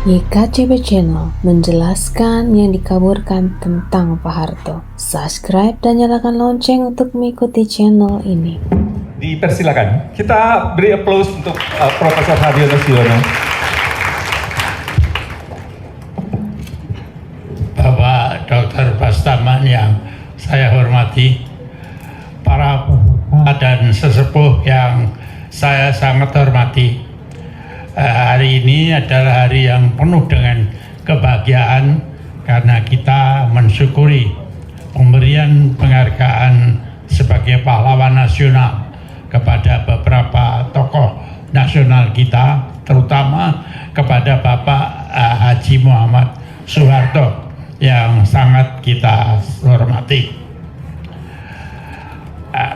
YKCB Channel menjelaskan yang dikaburkan tentang Pak Harto. Subscribe dan nyalakan lonceng untuk mengikuti channel ini. Dipersilakan. Kita beri aplaus untuk Profesor Hadiono Siono. Bapak Dr. Bastaman yang saya hormati, para peserta dan sesepuh yang saya sangat hormati. Hari ini adalah hari yang penuh dengan kebahagiaan karena kita mensyukuri pemberian penghargaan sebagai pahlawan nasional kepada beberapa tokoh nasional kita, terutama kepada Bapak Haji Muhammad Soeharto yang sangat kita hormati.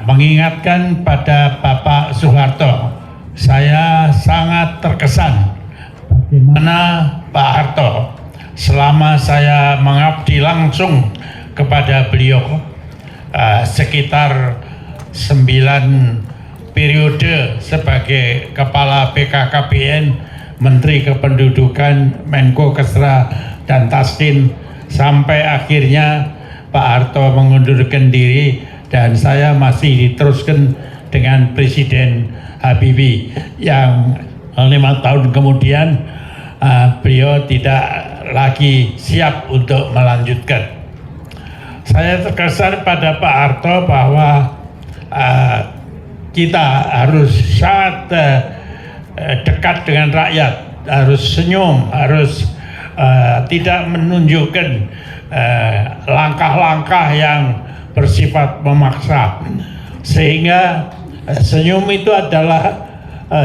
Mengingatkan pada Bapak Soeharto, saya sangat terkesan bagaimana Pak Harto selama saya mengabdi langsung kepada beliau sekitar 9 periode sebagai Kepala BKKBN, Menteri Kependudukan, Menko Kesra dan Tasdin, sampai akhirnya Pak Harto mengundurkan diri dan saya masih diteruskan dengan Presiden Habibie yang 5 tahun kemudian beliau tidak lagi siap untuk melanjutkan. Saya terkesan pada Pak Harto bahwa kita harus sangat dekat dengan rakyat, harus senyum, harus tidak menunjukkan langkah-langkah yang bersifat memaksa, sehingga senyum itu adalah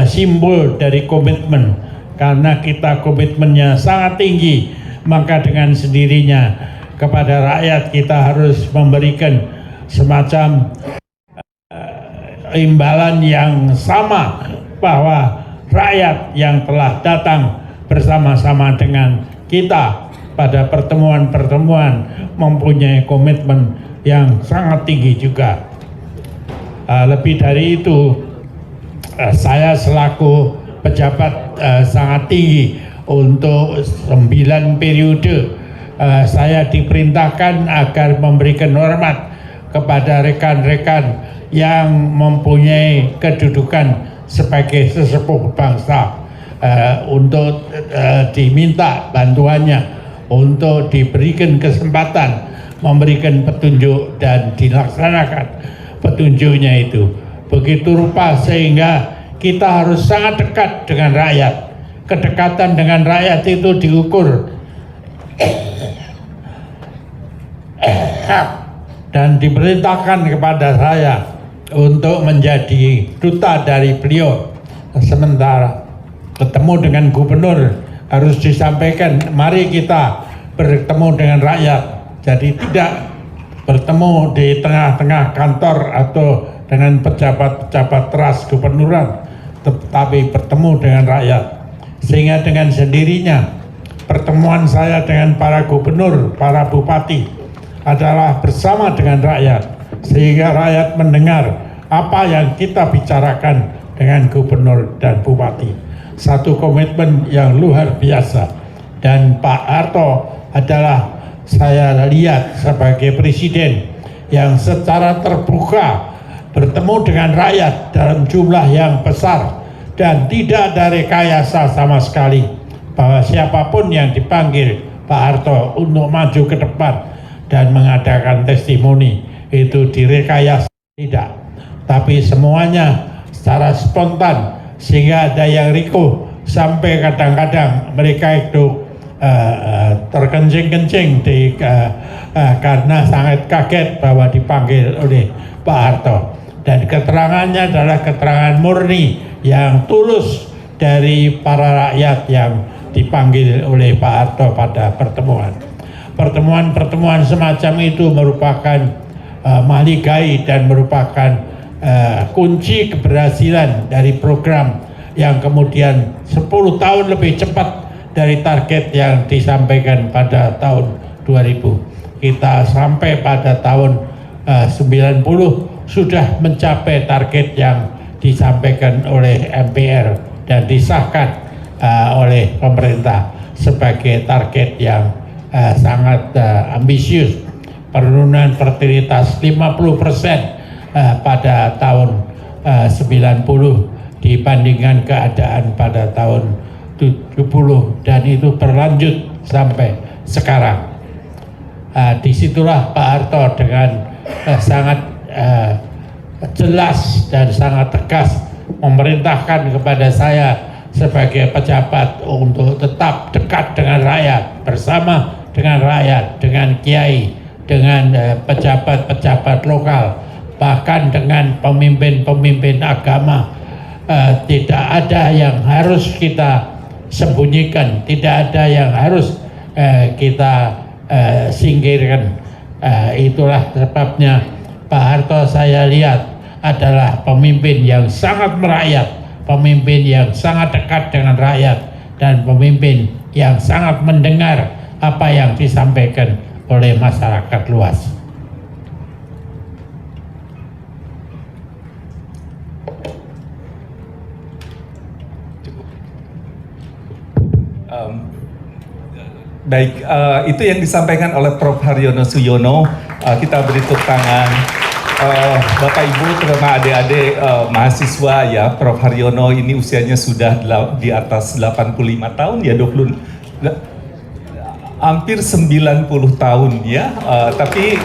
simbol dari komitmen. Karena kita komitmennya sangat tinggi, maka dengan sendirinya kepada rakyat kita harus memberikan semacam imbalan yang sama, bahwa rakyat yang telah datang bersama-sama dengan kita pada pertemuan-pertemuan mempunyai komitmen yang sangat tinggi juga. Lebih dari itu, saya selaku pejabat sangat tinggi untuk 9 periode, saya diperintahkan agar memberikan hormat kepada rekan-rekan yang mempunyai kedudukan sebagai sesepuh bangsa, untuk diminta bantuannya, untuk diberikan kesempatan memberikan petunjuk dan dilaksanakan petunjuknya itu begitu rupa sehingga kita harus sangat dekat dengan rakyat. Kedekatan dengan rakyat itu diukur dan diperintahkan kepada saya untuk menjadi duta dari beliau. Sementara bertemu dengan gubernur harus disampaikan, mari kita bertemu dengan rakyat. Jadi tidak bertemu di tengah-tengah kantor atau dengan pejabat-pejabat teras gubernuran, tetapi bertemu dengan rakyat. Sehingga dengan sendirinya pertemuan saya dengan para gubernur, para bupati adalah bersama dengan rakyat, sehingga rakyat mendengar apa yang kita bicarakan dengan gubernur dan bupati. Satu komitmen yang luar biasa. Dan Pak Harto adalah, saya lihat, sebagai presiden yang secara terbuka bertemu dengan rakyat dalam jumlah yang besar dan tidak ada rekayasa sama sekali, bahwa siapapun yang dipanggil Pak Harto untuk maju ke depan dan mengadakan testimoni itu direkayasa, tidak, tapi semuanya secara spontan, sehingga ada yang rikuh sampai kadang-kadang mereka itu terkencing-kencing karena sangat kaget bahwa dipanggil oleh Pak Harto, dan keterangannya adalah keterangan murni yang tulus dari para rakyat yang dipanggil oleh Pak Harto pada pertemuan semacam itu merupakan mahligai dan merupakan kunci keberhasilan dari program yang kemudian 10 tahun lebih cepat dari target yang disampaikan pada tahun 2000. Kita sampai pada tahun 90 sudah mencapai target yang disampaikan oleh MPR dan disahkan oleh pemerintah. sebagai target yang sangat ambisius. Penurunan fertilitas 50% pada tahun 90 dibandingkan keadaan pada tahun 70, dan itu berlanjut sampai sekarang. Disitulah Pak Harto dengan sangat jelas dan sangat tegas memerintahkan kepada saya sebagai pejabat untuk tetap dekat dengan rakyat, bersama dengan rakyat, dengan kiai, dengan pejabat-pejabat lokal, bahkan dengan pemimpin-pemimpin agama. Tidak ada yang harus kita sembunyikan, tidak ada yang harus kita singkirkan. Itulah sebabnya Pak Harto saya lihat adalah pemimpin yang sangat merakyat, pemimpin yang sangat dekat dengan rakyat, dan pemimpin yang sangat mendengar apa yang disampaikan oleh masyarakat luas. Baik, itu yang disampaikan oleh Prof. Haryono Suyono. Kita beri tepuk tangan. Bapak Ibu, terutama adik-adik mahasiswa ya, Prof. Haryono ini usianya sudah di atas 85 tahun ya, hampir 90 tahun ya. Tapi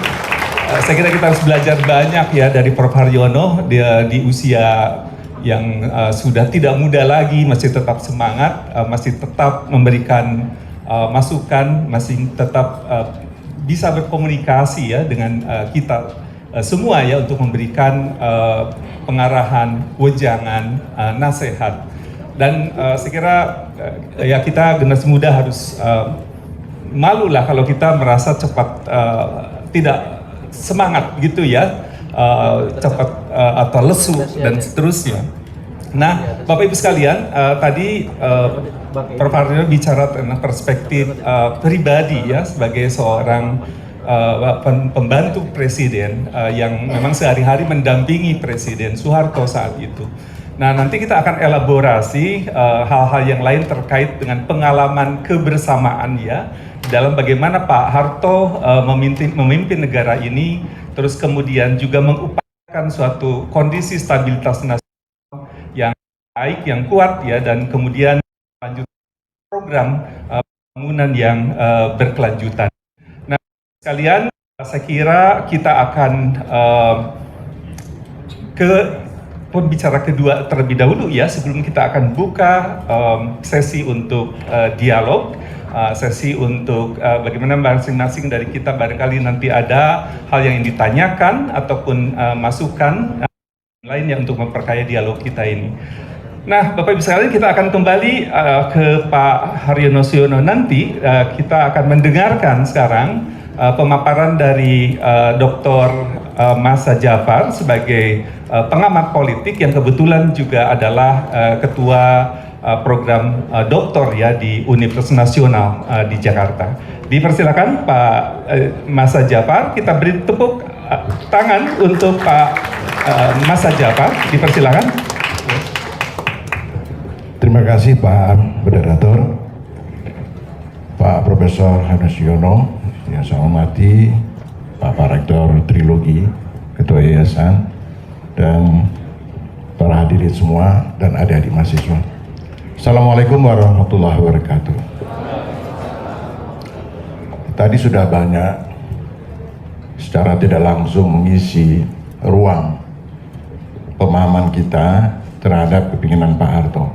saya kira kita harus belajar banyak ya dari Prof. Haryono. Dia di usia yang sudah tidak muda lagi, masih tetap semangat, masih tetap memberikan masukan, masih tetap bisa berkomunikasi ya dengan kita semua ya, untuk memberikan pengarahan, wejangan, nasihat. Dan saya kira ya kita generasi muda harus malu lah kalau kita merasa cepat tidak semangat gitu ya, cepat atau lesu dan seterusnya. Nah, Bapak Ibu sekalian, tadi Prof. Haryono bicara tentang perspektif pribadi ya, sebagai seorang pembantu presiden yang memang sehari-hari mendampingi Presiden Soeharto saat itu. Nah, nanti kita akan elaborasi hal-hal yang lain terkait dengan pengalaman kebersamaan ya, dalam bagaimana Pak Harto memimpin negara ini, terus kemudian juga mengupayakan suatu kondisi stabilitas nasional yang baik, yang kuat ya, dan kemudian lanjut program pembangunan yang berkelanjutan. Nah, sekalian, saya kira kita akan ke pembicara kedua terlebih dahulu ya, sebelum kita akan buka sesi untuk dialog, sesi untuk bagaimana masing-masing dari kita barangkali nanti ada hal yang ingin ditanyakan ataupun masukan lainnya untuk memperkaya dialog kita ini. Nah, Bapak Ibu sekalian, kita akan kembali ke Pak Haryono Suyono nanti. Kita akan mendengarkan sekarang pemaparan dari Dr. Masa Jafar sebagai pengamat politik yang kebetulan juga adalah ketua program doktor ya di Universitas Nasional di Jakarta. Dipersilakan Pak Masa Jafar. Kita beri tepuk tangan untuk Pak Masa Jafar. Dipersilakan. Terima kasih Pak Moderator, Pak Profesor Haryono Suyono, yang saya hormati Pak Rektor Trilogi, Ketua Yayasan, dan para hadirin semua dan adik-adik mahasiswa. Assalamualaikum warahmatullahi wabarakatuh. Tadi sudah banyak secara tidak langsung mengisi ruang pemahaman kita terhadap kepinginan Pak Harto.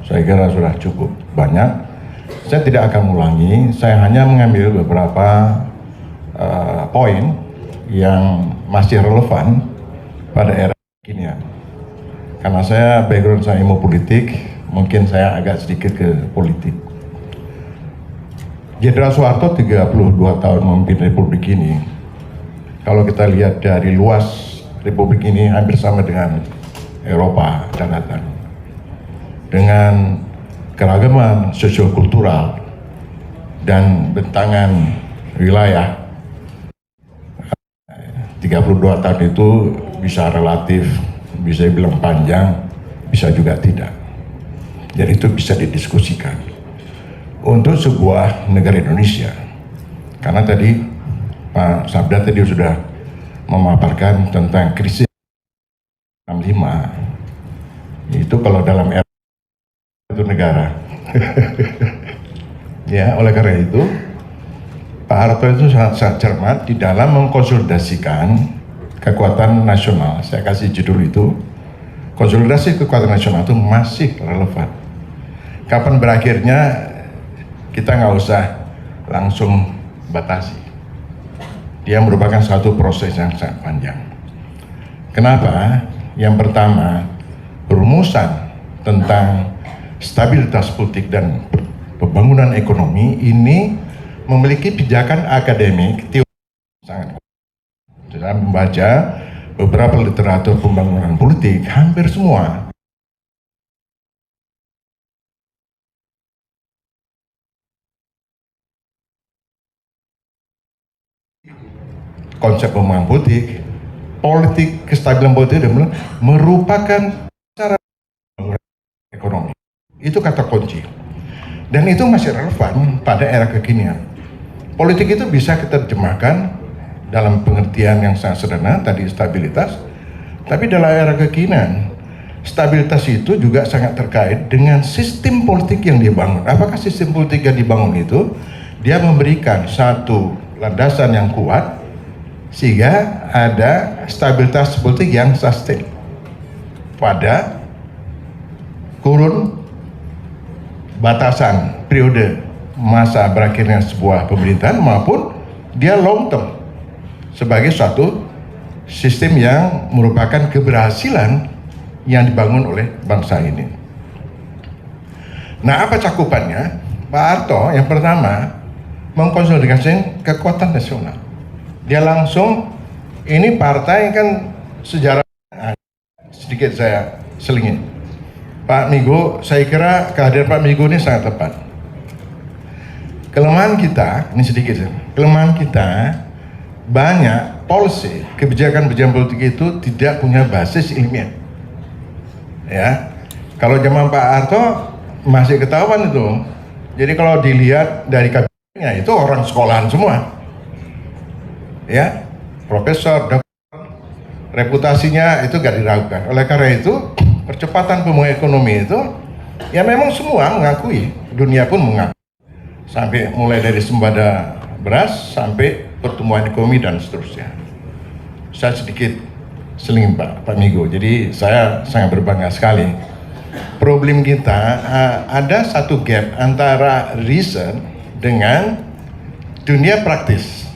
Saya kira sudah cukup banyak. Saya tidak akan ulangi, saya hanya mengambil beberapa poin yang masih relevan pada era kekinian. Karena saya background saya ilmu politik, mungkin saya agak sedikit ke politik. Jenderal Soeharto 32 tahun memimpin Republik ini. Kalau kita lihat dari luas Republik ini hampir sama dengan Eropa daratan. Dengan keragaman sosiokultural dan bentangan wilayah, 32 tahun itu bisa relatif, bisa bilang panjang, bisa juga tidak. Jadi itu bisa didiskusikan. untuk sebuah negara Indonesia. Karena tadi Pak Sabda tadi sudah memaparkan tentang krisis 65. Itu kalau dalam era itu negara. Ya, oleh karena itu Pak Harto itu sangat cermat di dalam mengkonsolidasikan kekuatan nasional. Saya kasih judul itu, konsolidasi kekuatan nasional itu masih relevan. Kapan berakhirnya kita nggak usah langsung batasi. Dia merupakan satu proses yang sangat panjang. Kenapa? Yang pertama, rumusan tentang stabilitas politik dan pembangunan ekonomi ini memiliki pijakan akademik teori sangat kuat. Dalam membaca beberapa literatur pembangunan politik, hampir semua konsep pembangunan politik kestabilan politik dan merupakan cara ekonomi. Itu kata kunci. Dan itu masih relevan pada era kekinian. Politik itu bisa kita terjemahkan dalam pengertian yang sangat sederhana, tadi stabilitas. Tapi dalam era kekinian, stabilitas itu juga sangat terkait dengan sistem politik yang dibangun. Apakah sistem politik yang dibangun itu, dia memberikan satu landasan yang kuat, sehingga ada stabilitas politik yang sustain pada kurun batasan periode masa berakhirnya sebuah pemerintahan maupun dia long term sebagai suatu sistem yang merupakan keberhasilan yang dibangun oleh bangsa ini. Nah, apa cakupannya? Pak Harto yang pertama mengkonsolidasikan kekuatan nasional. Dia langsung, ini partai kan sejarah, sedikit saya selingin. Pak Migo, saya kira kehadiran Pak Migo ini sangat tepat. Kelemahan kita, ini sedikit saja, kelemahan kita banyak policy, kebijakan-kebijakan politik itu tidak punya basis ilmiah. Ya, kalau zaman Pak Harto masih ketahuan itu. Jadi kalau dilihat dari kabinetnya itu orang sekolahan semua. Ya, profesor, dokter, reputasinya itu gak diragukan. Oleh karena itu, percepatan pembangunan ekonomi itu, ya memang semua mengakui, dunia pun mengakui. Sampai mulai dari sembada beras, sampai pertumbuhan ekonomi dan seterusnya. Saya sedikit seling Pak Migo, jadi saya sangat berbangga sekali. Problem kita, ada satu gap antara riset dengan dunia praktis.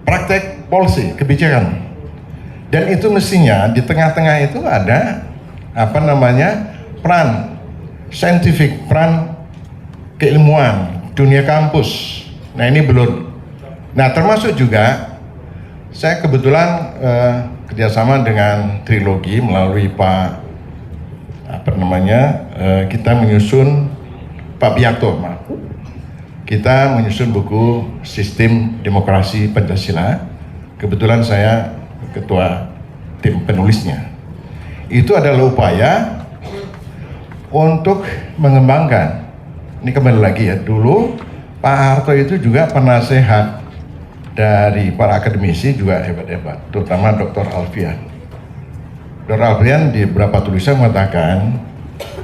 Praktek policy, kebijakan. Dan itu mestinya di tengah-tengah itu ada peran saintifik, peran keilmuan, dunia kampus. Nah, ini belum. Nah, termasuk juga saya kebetulan kerjasama dengan Trilogi melalui kita menyusun Pak Biakto, kita menyusun buku Sistem Demokrasi Pancasila. Kebetulan saya ketua tim penulisnya. Itu adalah upaya untuk mengembangkan. Ini kembali lagi ya, dulu Pak Harto itu juga penasehat dari para akademisi juga hebat-hebat, terutama Dr. Alfian. Dr. Alfian di beberapa tulisan mengatakan,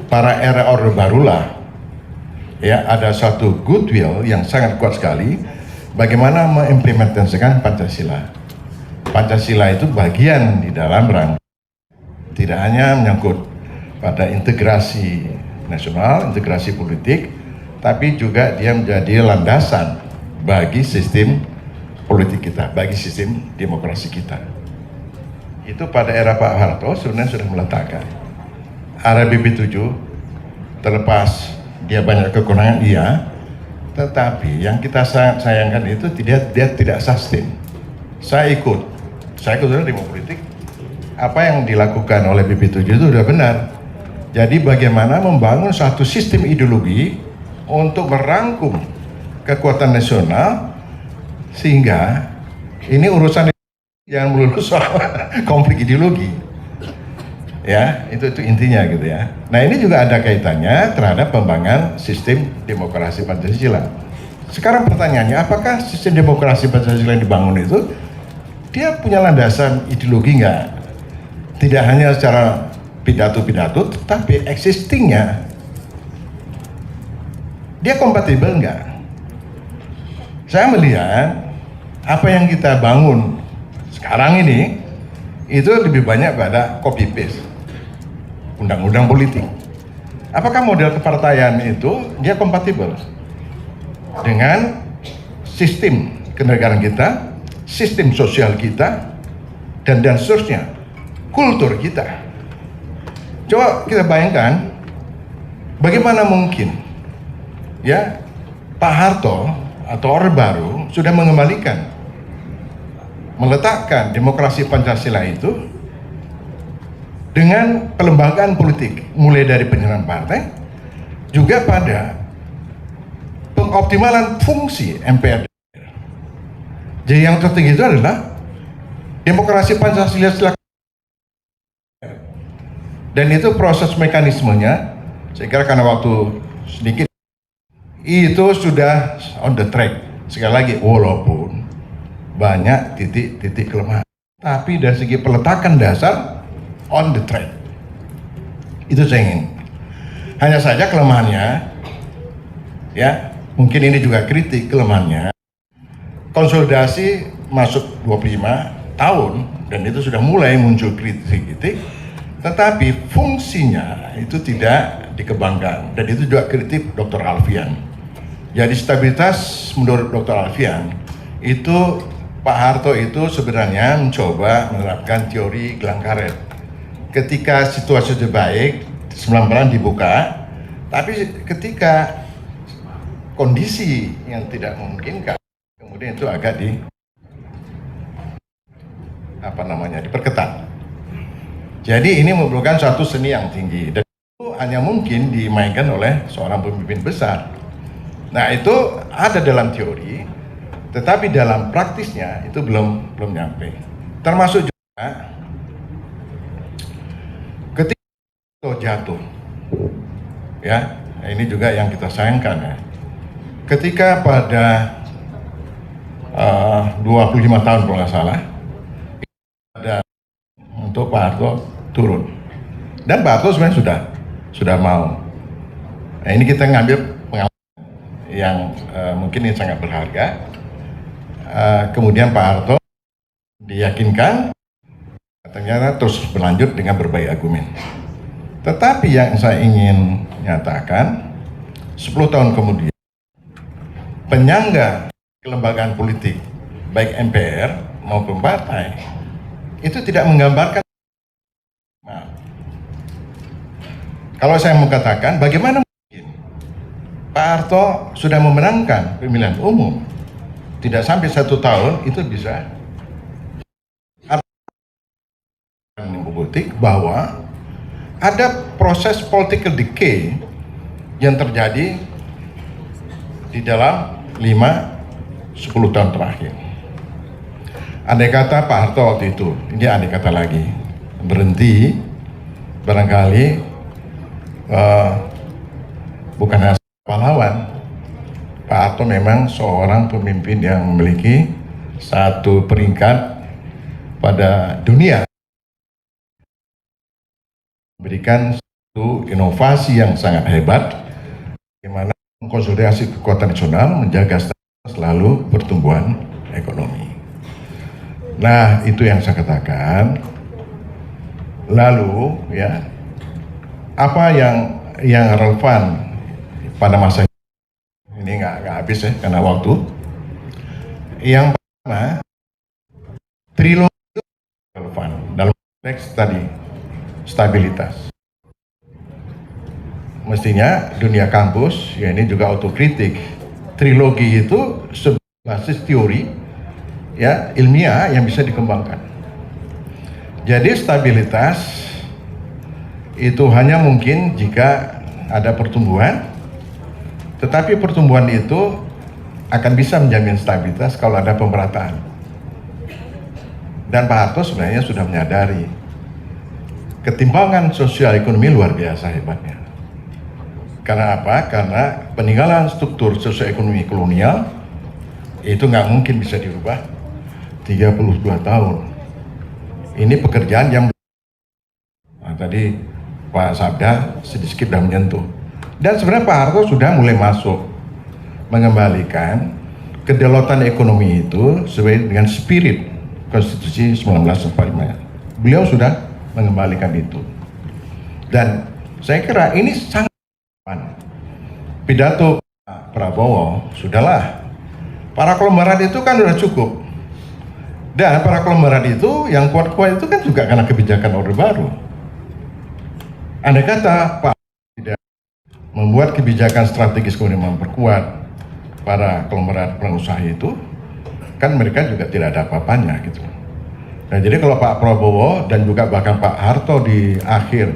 para era Orde Barulah, ya ada satu goodwill yang sangat kuat sekali bagaimana mengimplementasikan Pancasila. Pancasila itu bagian di dalam rangka tidak hanya menyangkut pada integrasi nasional, integrasi politik, tapi juga dia menjadi landasan bagi sistem politik kita, bagi sistem demokrasi kita. Itu pada era Pak Harto sebenarnya sudah meletakkan. RBB 7 terlepas dia banyak kekurangan, iya, tetapi yang kita sayangkan itu dia tidak sustain. Saya ikut dalam politik, apa yang dilakukan oleh BP7 itu sudah benar. Jadi bagaimana membangun satu sistem ideologi untuk merangkum kekuatan nasional, sehingga ini urusan yang melulu soal konflik ideologi. Ya, itu intinya gitu ya. Nah, ini juga ada kaitannya terhadap pembangunan sistem demokrasi Pancasila. Sekarang pertanyaannya, apakah sistem demokrasi Pancasila yang dibangun itu dia punya landasan ideologi nggak? Tidak hanya secara pidato-pidato, tetapi existingnya dia kompatibel nggak? Saya melihat apa yang kita bangun sekarang ini itu lebih banyak pada copy paste undang-undang politik. Apakah model kepartaian itu dia kompatibel dengan sistem kenegaraan kita, sistem sosial kita, dan seterusnya, kultur kita? Coba kita bayangkan, bagaimana mungkin ya Pak Harto atau Orde Baru sudah mengembalikan, meletakkan demokrasi Pancasila itu dengan pelembagaan politik, mulai dari penyerahan partai, juga pada pengoptimalan fungsi MPR. Jadi yang tertinggi itu adalah demokrasi Pancasila setelah, dan itu proses mekanismenya, saya kira karena waktu sedikit, itu sudah on the track. Sekali lagi, walaupun banyak titik-titik kelemahan, tapi dari segi peletakan dasar on the track. Itu saya ingin. Hanya saja kelemahannya, ya mungkin ini juga kritik kelemahannya, konsolidasi masuk 25 tahun dan itu sudah mulai muncul kritik-kritik, tetapi fungsinya itu tidak dikembangkan, dan itu juga kritik Dr. Alfian. Jadi stabilitas menurut Dr. Alfian itu Pak Harto itu sebenarnya mencoba menerapkan teori gelang karet. Ketika situasi sudah baik, sembilan dibuka, tapi ketika kondisi yang tidak memungkinkan, kemudian itu agak diperketat. Jadi ini memerlukan suatu seni yang tinggi, dan itu hanya mungkin dimainkan oleh seorang pemimpin besar. Nah, itu ada dalam teori, tetapi dalam praktisnya itu belum nyampe. Termasuk juga jatuh, ya, ini juga yang kita sayangkan ya. Ketika pada 25 tahun kalau nggak salah, ada untuk Pak Harto turun, dan Pak Harto sebenarnya sudah mau. Nah, ini kita ngambil pengalaman yang mungkin ini sangat berharga. Kemudian Pak Harto diyakinkan, ternyata terus berlanjut dengan berbagai argumen. Tetapi yang saya ingin nyatakan, 10 tahun kemudian, penyangga kelembagaan politik, baik MPR maupun partai, itu tidak menggambarkan. Nah, kalau saya mau katakan, bagaimana mungkin Pak Harto sudah memenangkan pemilihan umum, tidak sampai 1 tahun, itu bisa politik bahwa ada proses political decay yang terjadi di dalam 5-10 tahun terakhir. Andai kata Pak Harto waktu itu, ini andai kata lagi, berhenti, barangkali bukan hanya pahlawan, Pak Harto memang seorang pemimpin yang memiliki satu peringkat pada dunia, memberikan satu inovasi yang sangat hebat, bagaimana mengkonsolidasi kekuatan nasional, menjaga selalu pertumbuhan ekonomi. Nah, itu yang saya katakan. Lalu, ya, apa yang relevan pada masa ini nggak habis ya karena waktu. Yang pertama, trilogi itu relevan dalam konteks tadi. Stabilitas. Mestinya dunia kampus, ya ini juga autokritik. Trilogi itu basis teori, ya ilmiah yang bisa dikembangkan. Jadi stabilitas itu hanya mungkin jika ada pertumbuhan, tetapi pertumbuhan itu akan bisa menjamin stabilitas kalau ada pemerataan. Dan Pak Harto sebenarnya sudah menyadari ketimpangan sosial ekonomi luar biasa hebatnya. Karena apa? Karena peninggalan struktur sosioekonomi kolonial itu nggak mungkin bisa dirubah 32 tahun. Ini pekerjaan yang tadi Pak Sabda sedikit sudah menyentuh. Dan sebenarnya Pak Harto sudah mulai masuk mengembalikan kedaulatan ekonomi itu sesuai dengan spirit Konstitusi 1945. Beliau sudah mengembalikan itu. Dan saya kira ini sangat pidato Pak Prabowo, sudahlah. Para konglomerat itu kan sudah cukup. Dan para konglomerat itu yang kuat-kuat itu kan juga karena kebijakan Orde Baru. Andai kata Pak tidak membuat kebijakan strategis kemudian memperkuat para konglomerat pengusaha itu, kan mereka juga tidak ada apa-apanya gitu. Nah, jadi kalau Pak Prabowo dan juga bahkan Pak Harto di akhir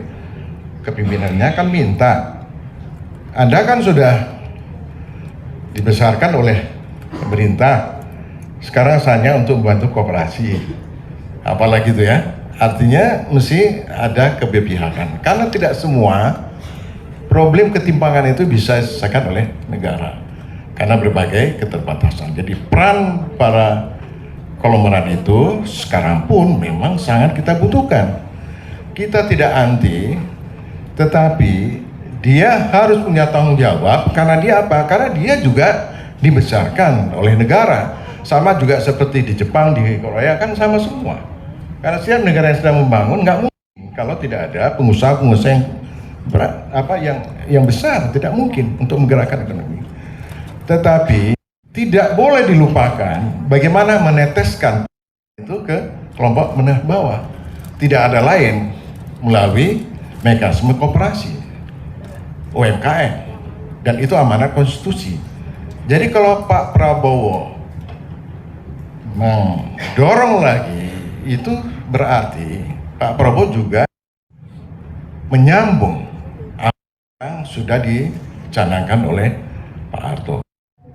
kepimpinannya kan minta, Anda kan sudah dibesarkan oleh pemerintah, sekarang saatnya untuk membantu koperasi, apalagi itu ya. Artinya mesti ada keberpihakan, karena tidak semua problem ketimpangan itu bisa diselesaikan oleh negara karena berbagai keterbatasan. Jadi peran para konglomerat itu sekarang pun memang sangat kita butuhkan. Kita tidak anti, tetapi dia harus punya tanggung jawab. Karena dia apa? Karena dia juga dibesarkan oleh negara. Sama juga seperti di Jepang, di Korea kan sama semua. Karena setiap negara yang sedang membangun nggak mungkin kalau tidak ada pengusaha-pengusaha yang besar, tidak mungkin untuk menggerakkan ekonomi. Tetapi tidak boleh dilupakan bagaimana meneteskan itu ke kelompok menengah bawah. Tidak ada lain melalui mekanisme koperasi, UMKM, dan itu amanat konstitusi. Jadi kalau Pak Prabowo mendorong lagi, itu berarti Pak Prabowo juga menyambung apa yang sudah dicanangkan oleh Pak Harto.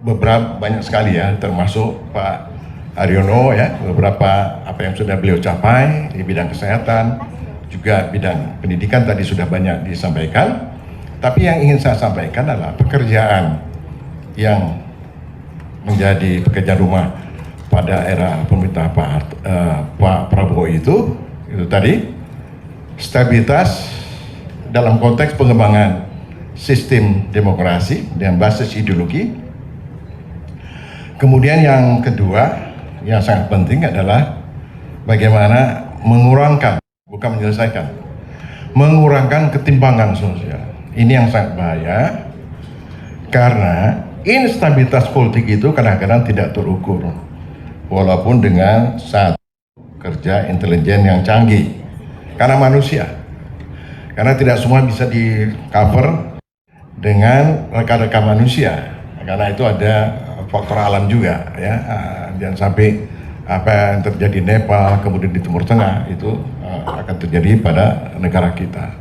Beberapa banyak sekali ya, termasuk Pak Haryono ya, beberapa apa yang sudah beliau capai di bidang kesehatan, juga bidang pendidikan tadi sudah banyak disampaikan. Tapi yang ingin saya sampaikan adalah pekerjaan yang menjadi pekerjaan rumah pada era pemerintah Pak Prabowo itu tadi stabilitas dalam konteks pengembangan sistem demokrasi dan basis ideologi. Kemudian yang kedua yang sangat penting adalah bagaimana mengurangkan, bukan menyelesaikan, mengurangkan ketimpangan sosial. Ini yang sangat bahaya karena instabilitas politik itu kadang-kadang tidak terukur walaupun dengan satu kerja intelijen yang canggih karena manusia, karena tidak semua bisa di cover dengan rekan-rekan manusia, karena itu ada faktor alam juga ya. Jangan sampai apa yang terjadi di Nepal kemudian di Timur Tengah itu akan terjadi pada negara kita.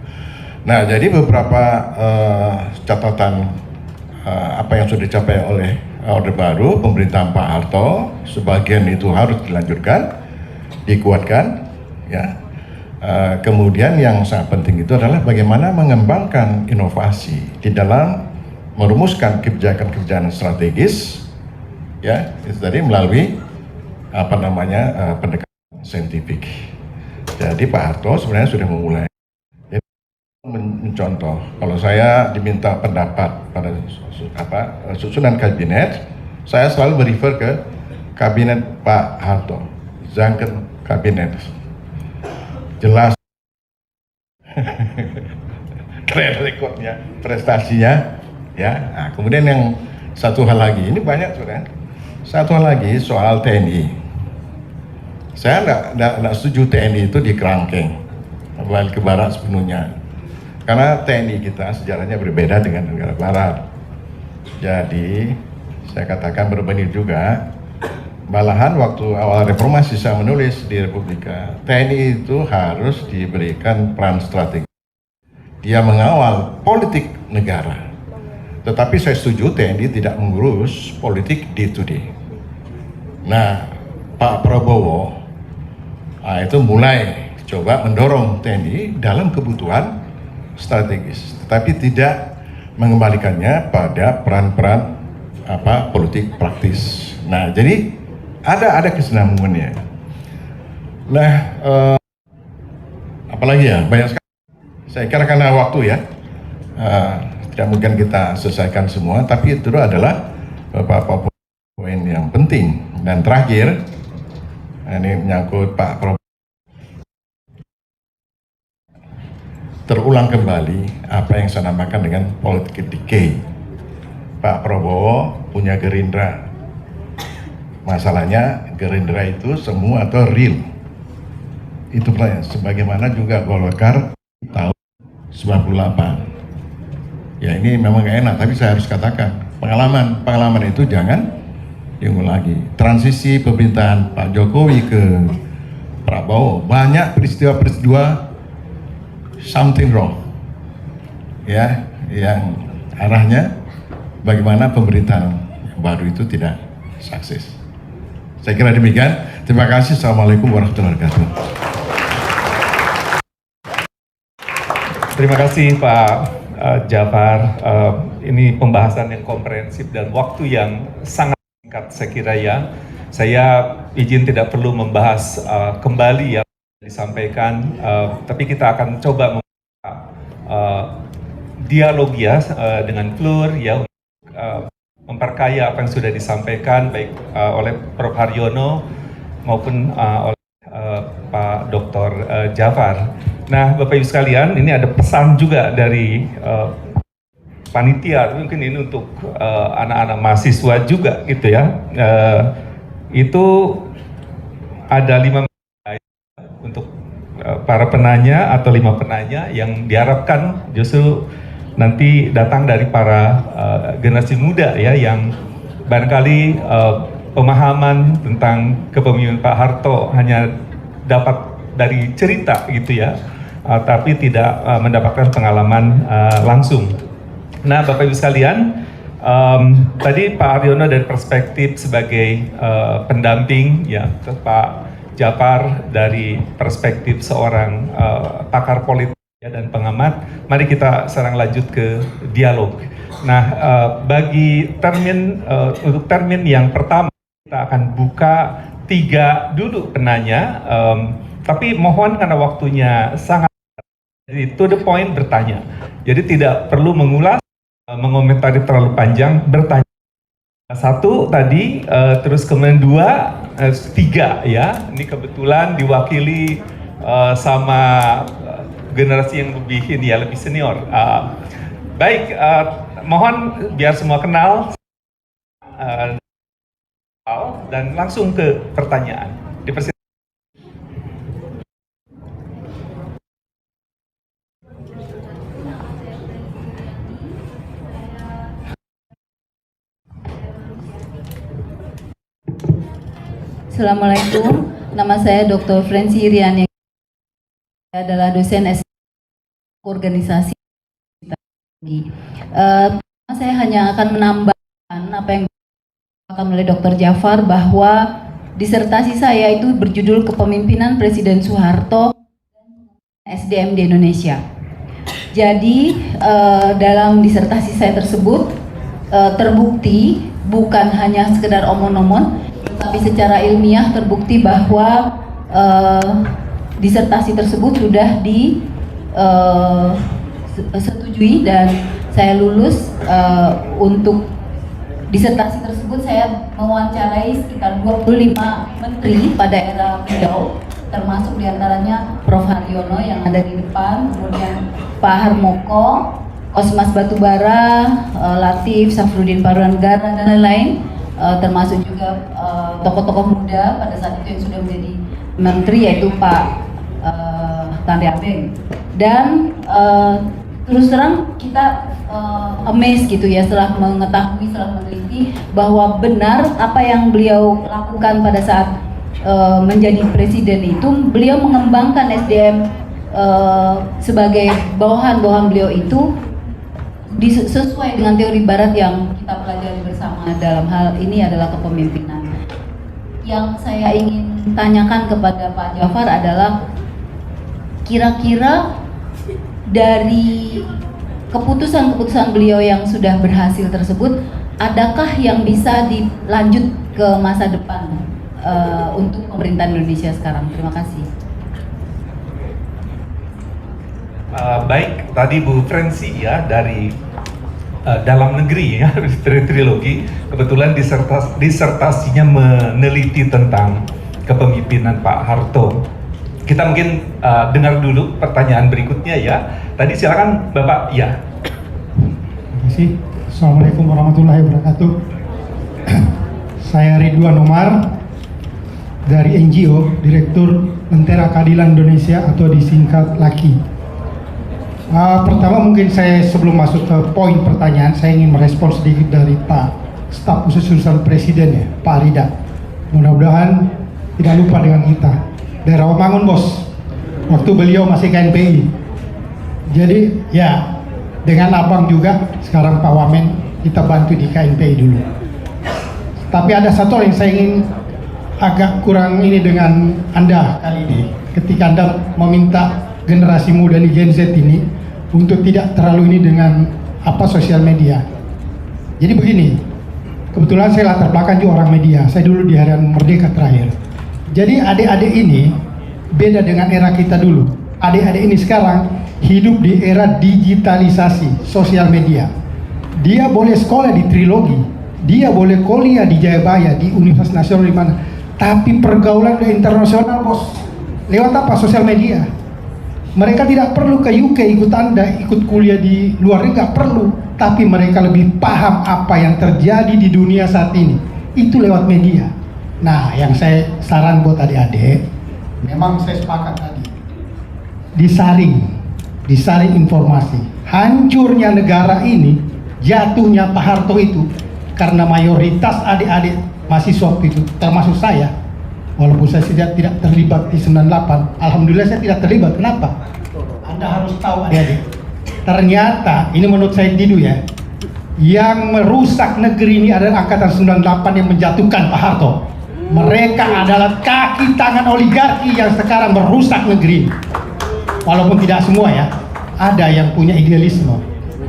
Nah, jadi beberapa catatan apa yang sudah dicapai oleh Orde Baru, pemerintahan Pak Harto, sebagian itu harus dilanjutkan, dikuatkan ya. Kemudian yang sangat penting itu adalah bagaimana mengembangkan inovasi di dalam merumuskan kebijakan-kebijakan strategis ya, itu tadi melalui apa namanya pendekatan saintifik. Jadi Pak Harto sebenarnya sudah memulai. Jadi mencontoh, kalau saya diminta pendapat pada susunan kabinet, saya selalu merefer ke kabinet Pak Harto, Zanken kabinet. Jelas track recordnya, prestasinya ya. Nah, kemudian yang satu hal lagi, ini banyak sebenarnya. Satu hal lagi soal TNI. Saya nggak setuju TNI itu dikerangkeng balik ke barat sepenuhnya. Karena TNI kita sejarahnya berbeda dengan negara barat. Jadi saya katakan berbanding juga. Malahan waktu awal reformasi saya menulis di Republika, TNI itu harus diberikan peran strategis. Dia mengawal politik negara. Tetapi saya setuju TNI tidak mengurus politik day to day. Nah, Pak Prabowo itu mulai coba mendorong TNI dalam kebutuhan strategis, tetapi tidak mengembalikannya pada peran-peran politik praktis. Nah, jadi ada kesinambungannya. Nah, apalagi ya, banyak sekali. Saya kira karena waktu ya, tidak mungkin kita selesaikan semua, tapi itu adalah beberapa poin yang penting. Dan terakhir, ini menyangkut Pak Prabowo. Terulang kembali apa yang saya namakan dengan politik decay. Pak Prabowo punya Gerindra. Masalahnya Gerindra itu semua atau real. Itu sebagaimana juga Golkar tahun 98. Ya ini memang gak enak, tapi saya harus katakan pengalaman itu jangan diulang lagi. Transisi pemerintahan Pak Jokowi ke Prabowo, banyak peristiwa-peristiwa something wrong, ya, yang arahnya bagaimana pemerintahan yang baru itu tidak sukses. Saya kira demikian. Terima kasih. Assalamualaikum warahmatullahi wabarakatuh. Terima kasih Pak Jafar. Ini pembahasan yang komprehensif dan waktu yang sangat singkat saya kira ya. Saya izin tidak perlu membahas kembali ya disampaikan, tapi kita akan coba membuka dialog ya dengan Flur ya, memperkaya apa yang sudah disampaikan baik oleh Prof. Haryono maupun oleh Pak Dr. Jafar. Nah, Bapak Ibu sekalian, ini ada pesan juga dari panitia, mungkin ini untuk anak-anak mahasiswa juga gitu ya. Itu ada 5 untuk para penanya atau 5 penanya yang diharapkan justru nanti datang dari para generasi muda ya, yang barangkali pemahaman tentang kepemimpinan Pak Harto hanya dapat dari cerita gitu ya, tapi tidak mendapatkan pengalaman langsung. Nah, Bapak Ibu sekalian, tadi Pak Haryono dari perspektif sebagai pendamping ya, Pak Jafar dari perspektif seorang pakar politik dan pengamat. Mari kita sekarang lanjut ke dialog. Nah, bagi untuk termin yang pertama kita akan buka 3 dulu penanya, tapi mohon karena waktunya sangat, jadi to the point bertanya. Jadi tidak perlu mengulas, mengomentari terlalu panjang, bertanya. 1 tadi, terus kemudian 2, 3 ya. Ini kebetulan diwakili sama generasi yang lebih ini ya, lebih senior. Baik, mohon biar semua kenal dan langsung ke pertanyaan. Assalamualaikum, nama saya Dr. Franci Irian, yang adalah dosen S organisasi. Saya hanya akan menambahkan apa yang disampaikan oleh Dr. Jafar, bahwa disertasi saya itu berjudul Kepemimpinan Presiden Soeharto SDM di Indonesia. Jadi dalam disertasi saya tersebut terbukti bukan hanya sekedar omon-omon, tapi secara ilmiah terbukti bahwa disertasi tersebut sudah disetujui dan saya lulus. Untuk disertasi tersebut saya mewawancarai sekitar 25 menteri pada era beliau, termasuk diantaranya Prof. Haryono yang ada di depan, kemudian Pak Harmoko, Osmas Batubara, Latif, Safruddin Paruanegara, dan lain-lain. Termasuk juga tokoh-tokoh muda pada saat itu yang sudah menjadi menteri, yaitu Pak Tanri Abeng. Dan terus terang kita amazed gitu ya, setelah mengetahui, setelah meneliti bahwa benar apa yang beliau lakukan pada saat menjadi presiden itu, beliau mengembangkan SDM sebagai bawahan-bawahan beliau itu sesuai dengan teori barat yang kita pelajari bersama dalam hal ini adalah kepemimpinan. Yang saya ingin tanyakan kepada Pak Jafar adalah kira-kira dari keputusan-keputusan beliau yang sudah berhasil tersebut, adakah yang bisa dilanjut ke masa depan untuk pemerintahan Indonesia sekarang? Terima kasih. Baik, tadi Bu Frenzy ya dari dalam negeri ya, trilogi. Kebetulan disertasinya meneliti tentang kepemimpinan Pak Harto. Kita mungkin dengar dulu pertanyaan berikutnya ya. Tadi silakan Bapak ya. Terima kasih. Assalamualaikum warahmatullahi wabarakatuh. Saya Ridwan Omar dari NGO, Direktur Lentera Keadilan Indonesia atau disingkat LAKI. Pertama mungkin saya sebelum masuk ke poin pertanyaan, saya ingin merespon sedikit dari Pak Staf Khusus Urusan Presiden ya, Pak Rida. Mudah-mudahan tidak lupa dengan kita. Dari Rawamangun bos, waktu beliau masih KNPI. Jadi ya dengan abang juga, sekarang Pak Wamen kita bantu di KNPI dulu. Tapi ada satu yang saya ingin agak kurang ini dengan Anda kali ini, ketika Anda meminta generasi muda di Gen Z ini untuk tidak terlalu ini dengan sosial media. Jadi begini, kebetulan saya latar belakang juga orang media, saya dulu di Harian Merdeka terakhir. Jadi adik-adik ini beda dengan era kita dulu. Adik-adik ini sekarang hidup di era digitalisasi sosial media. Dia boleh sekolah di Trilogi, dia boleh kuliah di Jayabaya, di Universitas Nasional di mana, tapi pergaulan internasional bos. Lewat apa? Sosial media. Mereka tidak perlu ke UK ikut Anda, ikut kuliah di luar negeri, nggak perlu. Tapi mereka lebih paham apa yang terjadi di dunia saat ini. Itu lewat media. Nah, yang saya saran buat adik-adik, memang saya sepakat tadi. Disaring informasi. Hancurnya negara ini, jatuhnya Pak Harto itu, karena mayoritas adik-adik mahasiswa itu, termasuk saya, walaupun saya tidak terlibat di 98, alhamdulillah saya tidak terlibat. Kenapa? Anda harus tahu adik-adik, ternyata ini menurut saya Didu ya, yang merusak negeri ini adalah angkatan 98 yang menjatuhkan Pak Harto. Mereka adalah kaki tangan oligarki yang sekarang merusak negeri. Walaupun tidak semua ya, ada yang punya idealisme.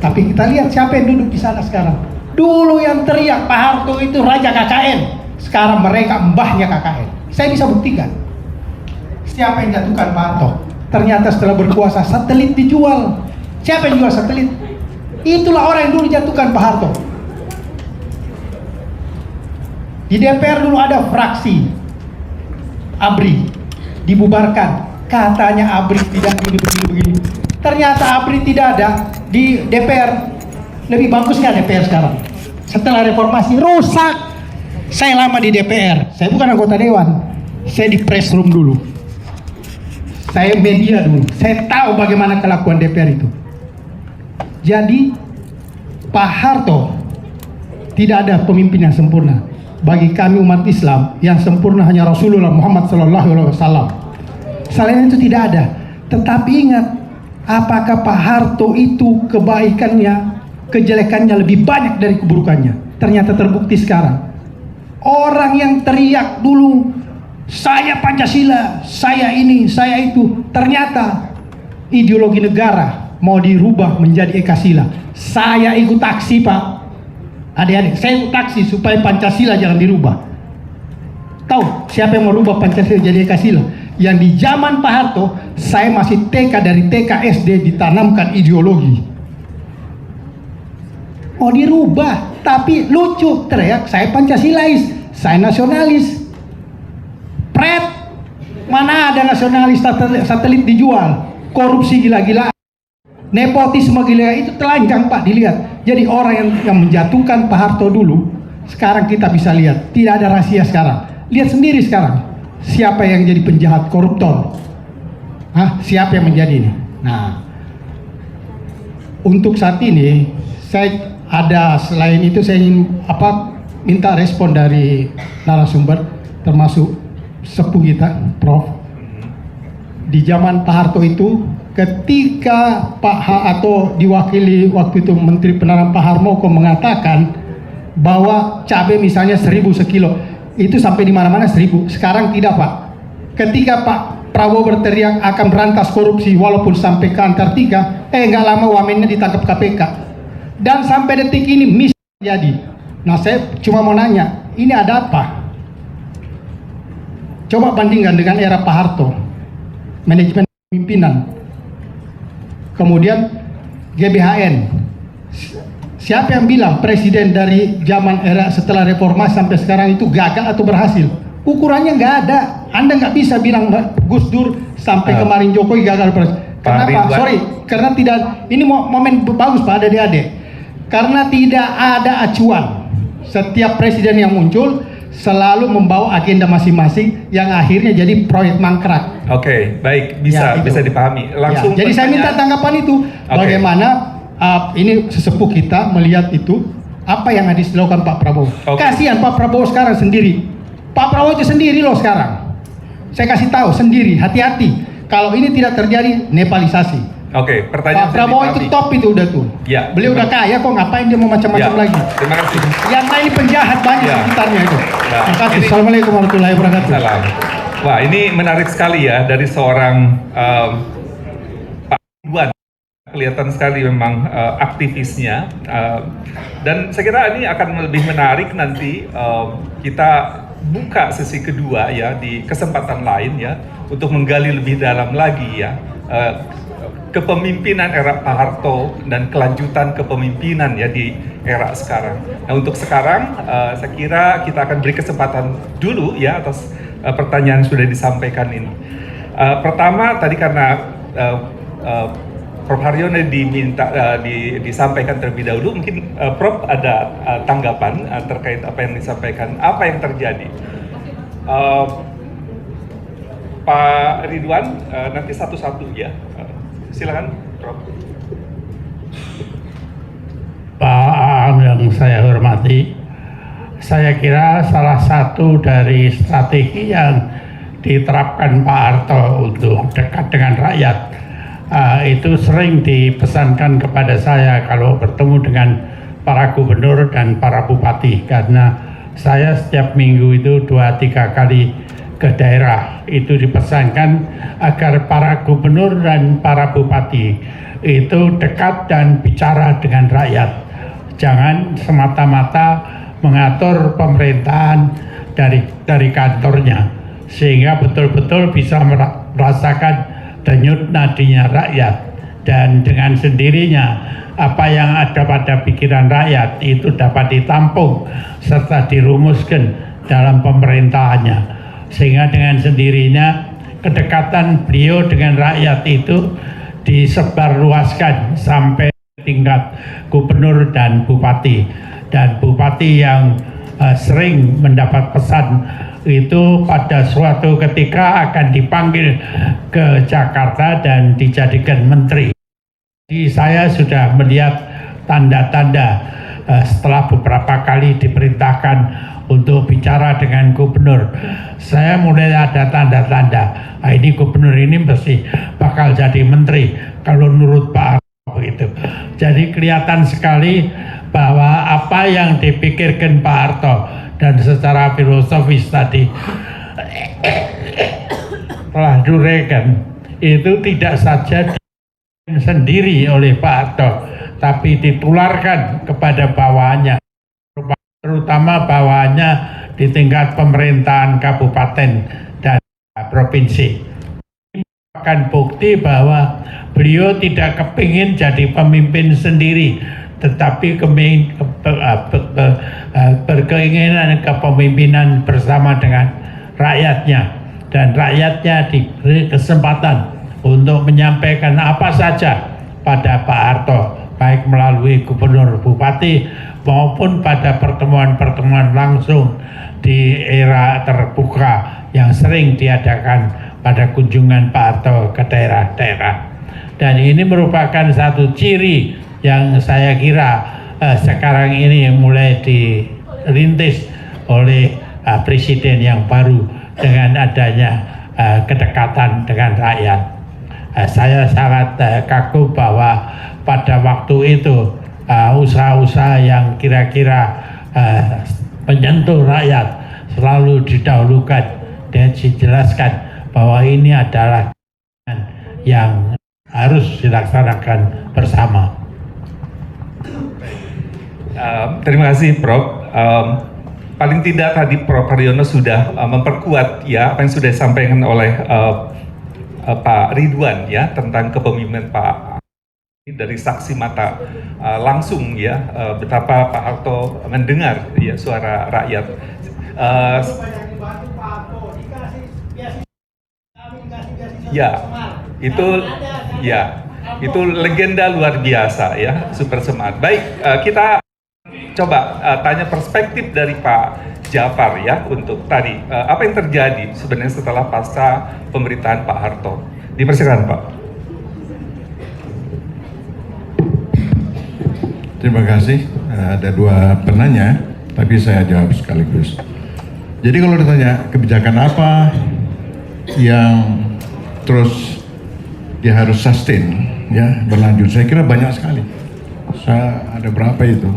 Tapi kita lihat siapa yang duduk di sana sekarang. Dulu yang teriak Pak Harto itu raja KKN, sekarang mereka mbahnya KKN. Saya bisa buktikan. Siapa yang jatuhkan Pak Harto? Ternyata setelah berkuasa satelit dijual. Siapa yang jual satelit? Itulah orang yang dulu jatuhkan Pak Harto. Di DPR dulu ada fraksi ABRI, dibubarkan. Katanya ABRI tidak begini. Ternyata ABRI tidak ada di DPR. Lebih bagus nggak DPR sekarang? Setelah reformasi rusak. Saya lama di DPR. Saya bukan anggota dewan. Saya di press room dulu. Saya media dulu. Saya tahu bagaimana kelakuan DPR itu. Jadi Pak Harto tidak ada pemimpin yang sempurna. Bagi kami umat Islam, yang sempurna hanya Rasulullah Muhammad SAW. Selain itu tidak ada. Tetapi ingat, apakah Pak Harto itu kebaikannya, kejelekannya lebih banyak dari keburukannya? Ternyata terbukti sekarang. Orang yang teriak dulu, saya Pancasila, saya ini, saya itu, ternyata ideologi negara mau dirubah menjadi Ekasila. Saya ikut aksi Pak. Adik-adik, saya ikut aksi supaya Pancasila jangan dirubah. Tahu siapa yang merubah Pancasila jadi Ekasila? Yang di zaman Pak Harto, saya masih TK, dari TK SD ditanamkan ideologi. Mau dirubah, tapi lucu, teriak saya Pancasilais, saya nasionalis. Pret, mana ada nasionalis satelit dijual, korupsi gila-gila, nepotisme gila, itu telanjang Pak, dilihat. Jadi orang yang menjatuhkan Pak Harto dulu, sekarang kita bisa lihat, tidak ada rahasia sekarang. Lihat sendiri sekarang, siapa yang jadi penjahat koruptor? Siapa yang menjadi ini? Nah, untuk saat ini, saya ada selain itu saya ingin minta respon dari narasumber, termasuk sepuh kita, Prof. Di zaman Pak Harto itu, ketika atau diwakili waktu itu Menteri Penerangan Pak Harmoko mengatakan bahwa cabai misalnya 1.000 sekilo, itu sampai di mana-mana 1.000. Sekarang tidak Pak. Ketika Pak Prabowo berteriak akan berantas korupsi walaupun sampai ke Antartika, nggak lama wamennya ditangkap KPK. Dan sampai detik ini misi terjadi. Nah, saya cuma mau nanya, ini ada apa? Coba bandingkan dengan era Pak Harto, manajemen pimpinan, kemudian GBHN. Siapa yang bilang presiden dari zaman era setelah reformasi sampai sekarang itu gagal atau berhasil? Ukurannya nggak ada. Anda nggak bisa bilang Gus Dur sampai kemarin Jokowi gagal berhasil. Kenapa? Sorry, karena tidak. Ini momen bagus Pak adik-adik. Karena tidak ada acuan. Setiap presiden yang muncul selalu membawa agenda masing-masing yang akhirnya jadi proyek mangkrak. Oke, baik, bisa dipahami. Langsung. Jadi saya minta tanggapan itu. Bagaimana ini sesepuh kita melihat itu apa yang harus dilakukan Pak Prabowo. Kasihan Pak Prabowo sekarang sendiri. Pak Prabowo itu sendiri loh sekarang. Saya kasih tahu sendiri, hati-hati. Kalau ini tidak terjadi Nepalisasi. Oke, pertanyaan Pak Prabowo itu top itu udah tuh. Ya, beliau udah kaya kok, ngapain dia mau macam-macam lagi? Terima kasih. Yang lain penjahat banyak sekitarnya itu. Nah, terima kasih. Assalamualaikum warahmatullahi wabarakatuh. Salam. Wah, ini menarik sekali ya dari seorang Pak Ridwan. Kelihatan sekali memang aktivisnya. Dan saya kira ini akan lebih menarik nanti kita buka sesi kedua ya di kesempatan lain ya untuk menggali lebih dalam lagi ya kepemimpinan era Pak Harto dan kelanjutan kepemimpinan ya di era sekarang. Nah, untuk sekarang saya kira kita akan beri kesempatan dulu ya atas pertanyaan yang sudah disampaikan ini. Pertama tadi karena Prof. Haryono diminta disampaikan terlebih dahulu, mungkin Prof ada tanggapan terkait apa yang disampaikan, apa yang terjadi. Pak Ridwan nanti satu-satu ya, silakan Prof. Pak Aam yang saya hormati, saya kira salah satu dari strategi yang diterapkan Pak Harto untuk dekat dengan rakyat itu sering dipesankan kepada saya kalau bertemu dengan para gubernur dan para bupati, karena saya setiap minggu itu 2-3 kali ke daerah. Itu dipesankan agar para gubernur dan para bupati itu dekat dan bicara dengan rakyat, jangan semata-mata mengatur pemerintahan dari kantornya, sehingga betul-betul bisa merasakan denyut nadinya rakyat, dan dengan sendirinya apa yang ada pada pikiran rakyat itu dapat ditampung serta dirumuskan dalam pemerintahannya, sehingga dengan sendirinya kedekatan beliau dengan rakyat itu disebarluaskan sampai tingkat gubernur dan bupati yang sering mendapat pesan itu pada suatu ketika akan dipanggil ke Jakarta dan dijadikan menteri. Jadi saya sudah melihat tanda-tanda setelah beberapa kali diperintahkan untuk bicara dengan gubernur. Saya mulai ada tanda-tanda, ini gubernur ini mesti bakal jadi menteri kalau menurut Pak Harto itu. Jadi kelihatan sekali bahwa apa yang dipikirkan Pak Harto dan secara filosofis tadi telah diuraikan itu tidak saja sendiri oleh Pak Harto, tapi ditularkan kepada bawahannya, terutama bawahannya di tingkat pemerintahan kabupaten dan provinsi. Ini merupakan bukti bahwa beliau tidak kepingin jadi pemimpin sendiri, tetapi berkeinginan kepemimpinan bersama dengan rakyatnya, dan rakyatnya diberi kesempatan untuk menyampaikan apa saja pada Pak Harto, baik melalui gubernur bupati maupun pada pertemuan-pertemuan langsung di era terbuka yang sering diadakan pada kunjungan Pak Harto ke daerah-daerah. Dan ini merupakan satu ciri yang saya kira sekarang ini mulai dirintis oleh presiden yang baru dengan adanya kedekatan dengan rakyat. Saya sangat kagum bahwa pada waktu itu usaha-usaha yang kira-kira menyentuh rakyat selalu didahulukan dan dijelaskan bahwa ini adalah yang harus dilaksanakan bersama. Terima kasih Prof. Paling tidak tadi Prof. Haryono sudah memperkuat ya apa yang sudah disampaikan oleh Pak Ridwan ya tentang kepemimpinan Pak dari saksi mata langsung ya betapa Pak Harto mendengar ya suara rakyat. Itu legenda luar biasa ya, super smart. Baik, kita coba tanya perspektif dari Pak Jafar ya untuk tadi apa yang terjadi sebenarnya setelah pasca pemerintahan Pak Harto. Dipersilakan Pak. Terima kasih. Ada dua penanya, tapi saya jawab sekaligus. Jadi kalau ditanya kebijakan apa yang terus dia harus sustain, ya berlanjut, saya kira banyak sekali. Saya ada berapa itu?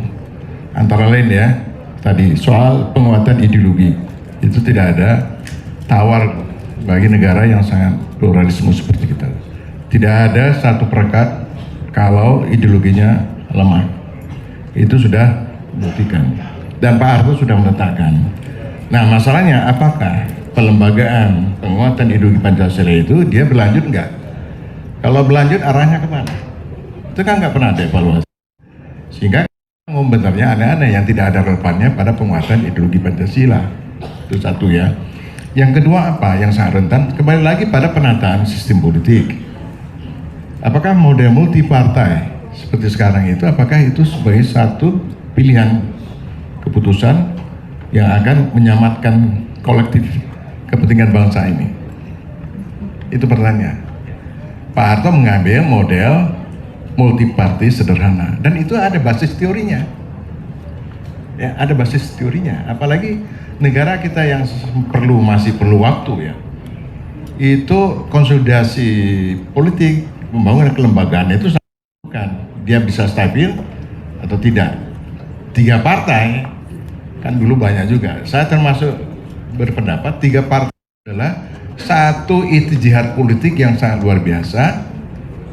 Antara lain ya, tadi soal penguatan ideologi itu tidak ada tawar bagi negara yang sangat pluralisme seperti kita. Tidak ada satu perekat kalau ideologinya lemah. Itu sudah dibuktikan dan Pak Harto sudah meletakkan. Nah masalahnya apakah pelembagaan penguatan ideologi Pancasila itu dia berlanjut enggak? Kalau berlanjut arahnya kemana? Itu kan nggak pernah ada evaluasi. Sehingga sebenarnya aneh-aneh yang tidak ada relevannya pada penguatan ideologi Pancasila. Itu satu ya. Yang kedua apa? Yang sangat rentan kembali lagi pada penataan sistem politik. Apakah model multipartai seperti sekarang itu, apakah itu sebagai satu pilihan keputusan yang akan menyamatkan kolektif kepentingan bangsa ini? Itu pertanyaan. Pak Harto mengambil model multiparti sederhana dan itu ada basis teorinya. Ya, ada basis teorinya. Apalagi negara kita yang masih perlu waktu ya. Itu konsolidasi politik, pembangunan kelembagaan itu bukan dia bisa stabil atau tidak. 3 partai kan dulu banyak juga. Saya termasuk berpendapat 3 partai adalah satu ijtihad politik yang sangat luar biasa.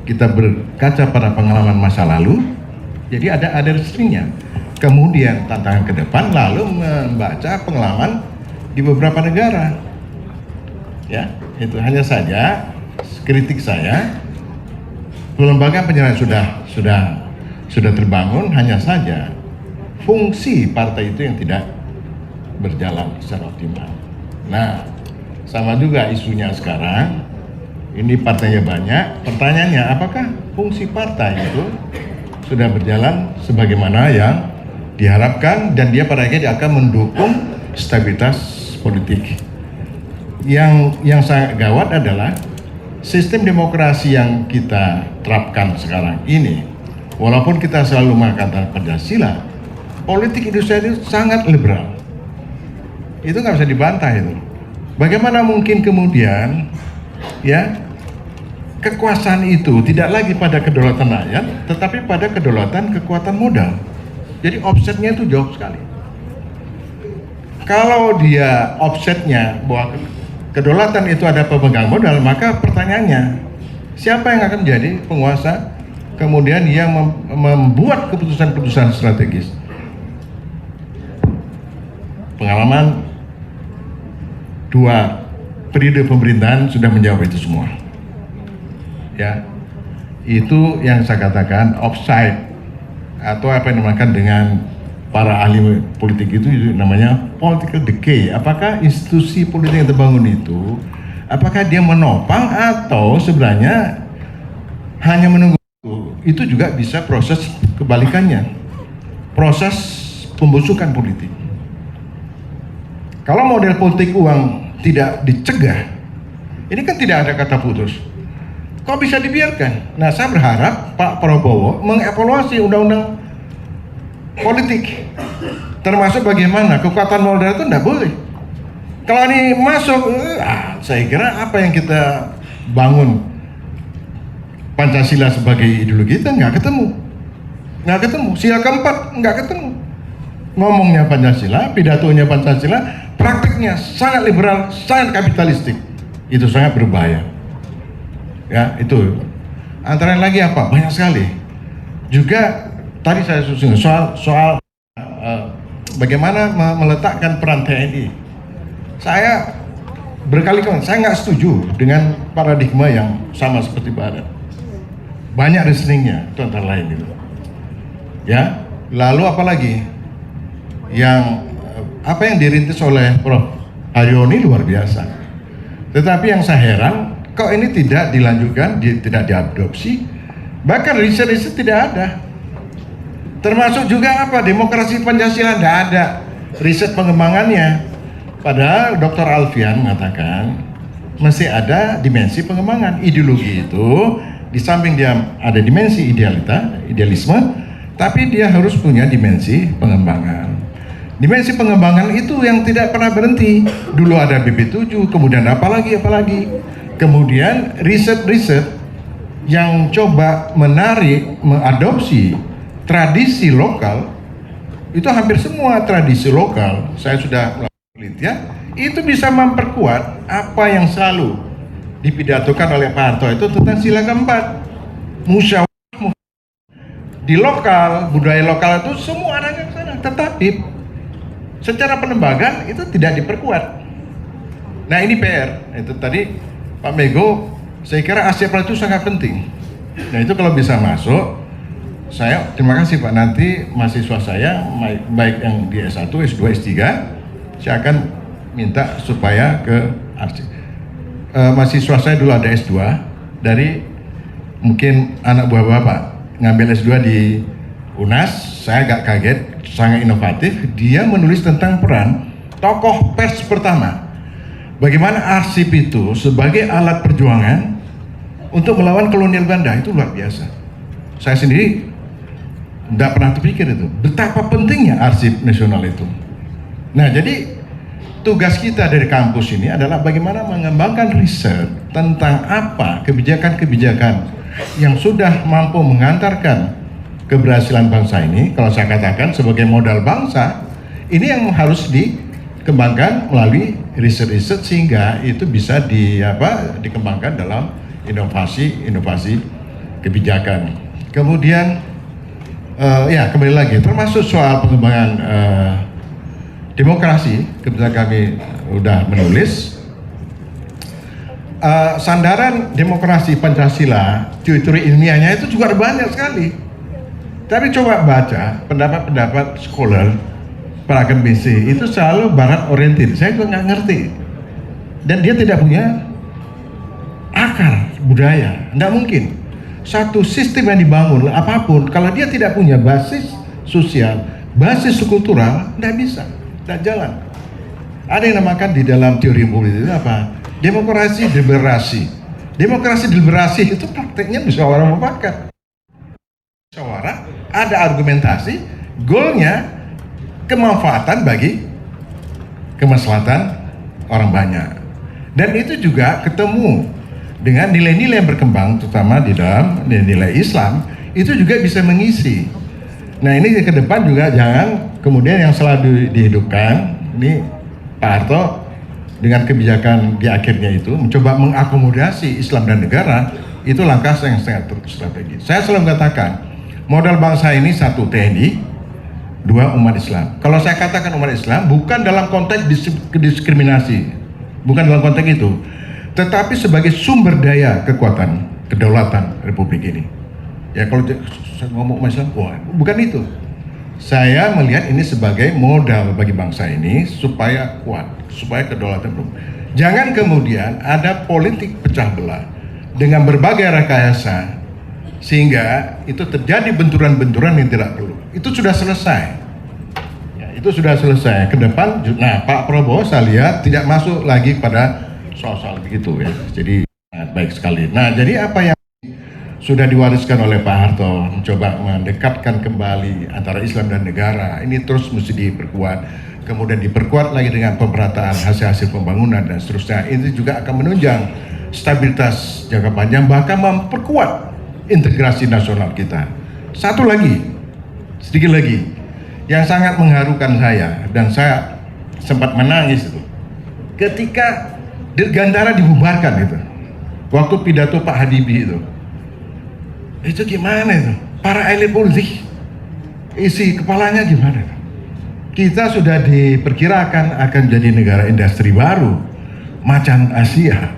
Kita berkaca pada pengalaman masa lalu, jadi ada restrinya. Kemudian tantangan ke depan, lalu membaca pengalaman di beberapa negara. Ya, itu hanya saja kritik saya. Lembaga penyelenggaraan sudah terbangun, hanya saja fungsi partai itu yang tidak berjalan secara optimal. Nah, sama juga isunya sekarang. Ini partainya banyak. Pertanyaannya, apakah fungsi partai itu sudah berjalan sebagaimana yang diharapkan dan dia pada akhirnya akan mendukung stabilitas politik. Yang sangat gawat adalah sistem demokrasi yang kita terapkan sekarang ini. Walaupun kita selalu mengatakan Pancasila, politik Indonesia itu sangat liberal. Itu nggak bisa dibantah itu. Bagaimana mungkin kemudian ya kekuasaan itu tidak lagi pada kedaulatan rakyat, tetapi pada kedaulatan kekuatan modal. Jadi offsetnya itu jauh sekali. Kalau dia offsetnya bahwa kedaulatan itu ada pemegang modal, maka pertanyaannya siapa yang akan menjadi penguasa kemudian yang membuat keputusan-keputusan strategis? Pengalaman 2 periode pemerintahan sudah menjawab itu semua. Ya, itu yang saya katakan offside atau apa yang dinamakan dengan para ahli politik itu namanya political decay. Apakah institusi politik yang terbangun itu, apakah dia menopang atau sebenarnya hanya menunggu? Itu juga bisa proses kebalikannya, proses pembusukan politik. Kalau model politik uang tidak dicegah, ini kan tidak ada kata putus. Kok bisa dibiarkan? Nah, saya berharap Pak Prabowo mengevaluasi undang-undang politik, termasuk bagaimana kekuatan modal itu tidak boleh. Kalau ini masuk, saya kira apa yang kita bangun Pancasila sebagai ideologi itu nggak ketemu. Sila keempat nggak ketemu. Ngomongnya Pancasila, pidatonya Pancasila, praktiknya sangat liberal, sangat kapitalistik. Itu sangat berbahaya. Ya, itu. Antara lagi apa? Banyak sekali. Juga tadi saya singgung soal bagaimana meletakkan peran TNI. Saya berkali-kali saya nggak setuju dengan paradigma yang sama seperti Barat. Banyak reasoningnya, itu antara lain itu. Ya, lalu apalagi yang apa yang dirintis oleh Prof. Haryoni luar biasa. Tetapi yang saya heran, kok ini tidak dilanjutkan, tidak diadopsi, bahkan riset-riset tidak ada. Termasuk juga apa, demokrasi Pancasila tidak ada riset pengembangannya. Padahal Dr. Alfian mengatakan masih ada dimensi pengembangan. Ideologi itu di samping dia ada dimensi idealisme, tapi dia harus punya dimensi pengembangan. Dimensi pengembangan itu yang tidak pernah berhenti. Dulu ada BP7, kemudian apalagi. Kemudian riset-riset yang coba menarik, mengadopsi tradisi lokal, itu hampir semua tradisi lokal, saya sudah melakukan penelitian, itu bisa memperkuat apa yang selalu dipidatokan oleh Pak Harto itu tentang sila keempat. Musyawarah di lokal, budaya lokal itu semua ada di sana, tetapi secara penembagan itu tidak diperkuat. Nah ini PR, itu tadi Pak Mego, saya kira ASEPRA itu sangat penting. Nah itu kalau bisa masuk, saya terima kasih Pak, nanti mahasiswa saya baik yang di S1, S2, S3, saya akan minta supaya ke mahasiswa saya dulu ada S2 dari mungkin anak buah Bapak ngambil S2 di UNAS, saya agak kaget, sangat inovatif. Dia menulis tentang peran tokoh pers pertama. Bagaimana arsip itu sebagai alat perjuangan untuk melawan kolonial Belanda, itu luar biasa. Saya sendiri tidak pernah terpikir itu, betapa pentingnya arsip nasional itu. Nah jadi tugas kita dari kampus ini adalah bagaimana mengembangkan riset tentang apa kebijakan-kebijakan yang sudah mampu mengantarkan keberhasilan bangsa ini. Kalau saya katakan sebagai modal bangsa, ini yang harus dikembangkan melalui riset-riset sehingga itu bisa dikembangkan dalam inovasi kebijakan. Kemudian ya kembali lagi termasuk soal pengembangan demokrasi, kebetulan kami udah menulis sandaran demokrasi Pancasila, teori ilmiahnya itu juga banyak sekali. Tapi coba baca pendapat scholar, para akademisi itu selalu barat oriented. Saya juga nggak ngerti, dan dia tidak punya akar budaya. Nggak mungkin satu sistem yang dibangun apapun kalau dia tidak punya basis sosial, basis kultural, nggak bisa, nggak jalan. Ada yang namakan di dalam teori politik itu apa? Demokrasi deliberasi. Demokrasi deliberasi itu prakteknya musyawarah mufakat. Musyawarah, ada argumentasi, goalnya kemanfaatan bagi kemaslahatan orang banyak. Dan itu juga ketemu dengan nilai-nilai yang berkembang, terutama di dalam nilai Islam, itu juga bisa mengisi. Nah ini ke depan juga jangan kemudian yang selalu dihidupkan, ini Pak Harto dengan kebijakan di akhirnya itu mencoba mengakomodasi Islam dan negara, itu langkah yang sangat strategis. Saya selalu mengatakan, modal bangsa ini satu TNI, dua umat Islam. Kalau saya katakan umat Islam bukan dalam konteks diskriminasi, bukan dalam konteks itu, tetapi sebagai sumber daya kekuatan kedaulatan Republik ini. Ya kalau saya ngomong umat Islam, bukan itu. Saya melihat ini sebagai modal bagi bangsa ini supaya kuat, supaya kedaulatan Republik. Jangan kemudian ada politik pecah belah dengan berbagai rekayasa sehingga itu terjadi benturan-benturan yang tidak perlu. Itu sudah selesai. Ya, itu sudah selesai. Ke depan, nah Pak Prabowo saya lihat tidak masuk lagi pada soal-soal begitu ya. Jadi sangat baik sekali. Nah, jadi apa yang sudah diwariskan oleh Pak Harto, mencoba mendekatkan kembali antara Islam dan negara, ini terus mesti diperkuat. Kemudian diperkuat lagi dengan pemerataan hasil-hasil pembangunan dan seterusnya. Ini juga akan menunjang stabilitas jangka panjang, bahkan memperkuat integrasi nasional kita. Satu lagi, sedikit lagi, yang sangat mengharukan saya dan saya sempat menangis itu, ketika Dirgantara dibubarkan itu. Waktu pidato Pak Habibie itu gimana itu? Para elit politik isi kepalanya gimana? Kita sudah diperkirakan akan jadi negara industri baru, macan Asia.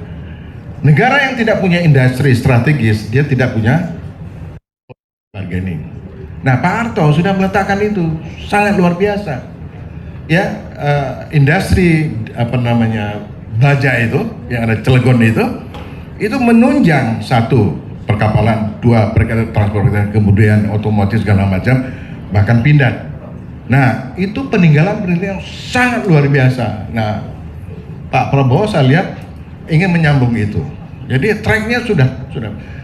Negara yang tidak punya industri strategis, dia tidak punya bargaining. Nah, Pak Harto sudah meletakkan itu, sangat luar biasa. Ya, industri baja itu, yang ada Cilegon itu menunjang satu perkapalan, dua transportasi, kemudian otomotif segala macam, bahkan pindad. Nah, itu peninggalan yang sangat luar biasa. Nah, Pak Prabowo saya lihat ingin menyambung itu. Jadi tracknya sudah.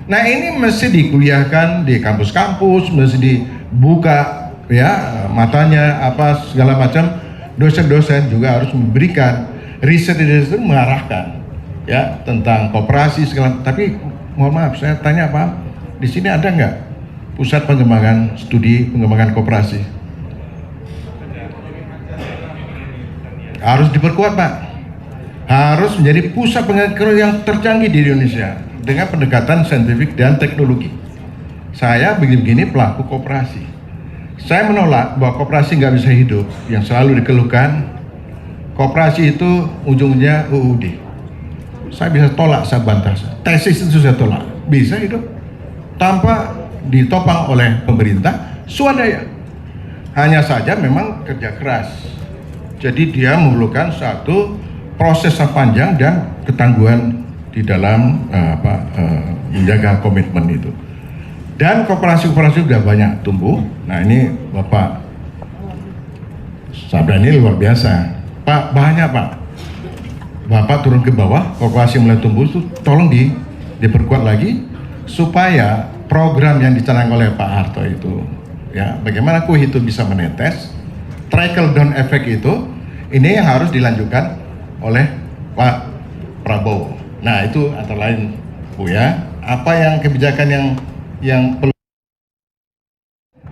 Nah, ini mesti dikuliahkan di kampus-kampus, mesti dibuka ya matanya apa segala macam. Dosen-dosen juga harus memberikan riset mengarahkan ya tentang koperasi segala. Tapi mohon maaf, saya tanya Pak, di sini ada nggak pusat pengembangan studi pengembangan koperasi? Harus diperkuat Pak, harus menjadi pusat pengembangan yang tercanggih di Indonesia dengan pendekatan saintifik dan teknologi. Saya begini-begini pelaku koperasi, saya menolak bahwa koperasi nggak bisa hidup. Yang selalu dikeluhkan koperasi itu ujungnya UUD. Saya bisa tolak, saya bantah. Tesis itu saya tolak, bisa hidup tanpa ditopang oleh pemerintah swadaya. Hanya saja memang kerja keras. Jadi dia memerlukan satu proses yang panjang dan ketangguhan di dalam menjaga komitmen itu. Dan koperasi-koperasi sudah banyak tumbuh. Nah, ini Bapak Sabda ini luar biasa. Pak, banyak Pak. Bapak turun ke bawah, koperasi mulai tumbuh itu tolong diperkuat lagi supaya program yang dicanangkan oleh Pak Harto itu ya, bagaimana kue itu bisa menetes, trickle down effect itu, ini yang harus dilanjutkan oleh Pak Prabowo. Nah, itu antara lain Bu ya, apa yang kebijakan yang perlu.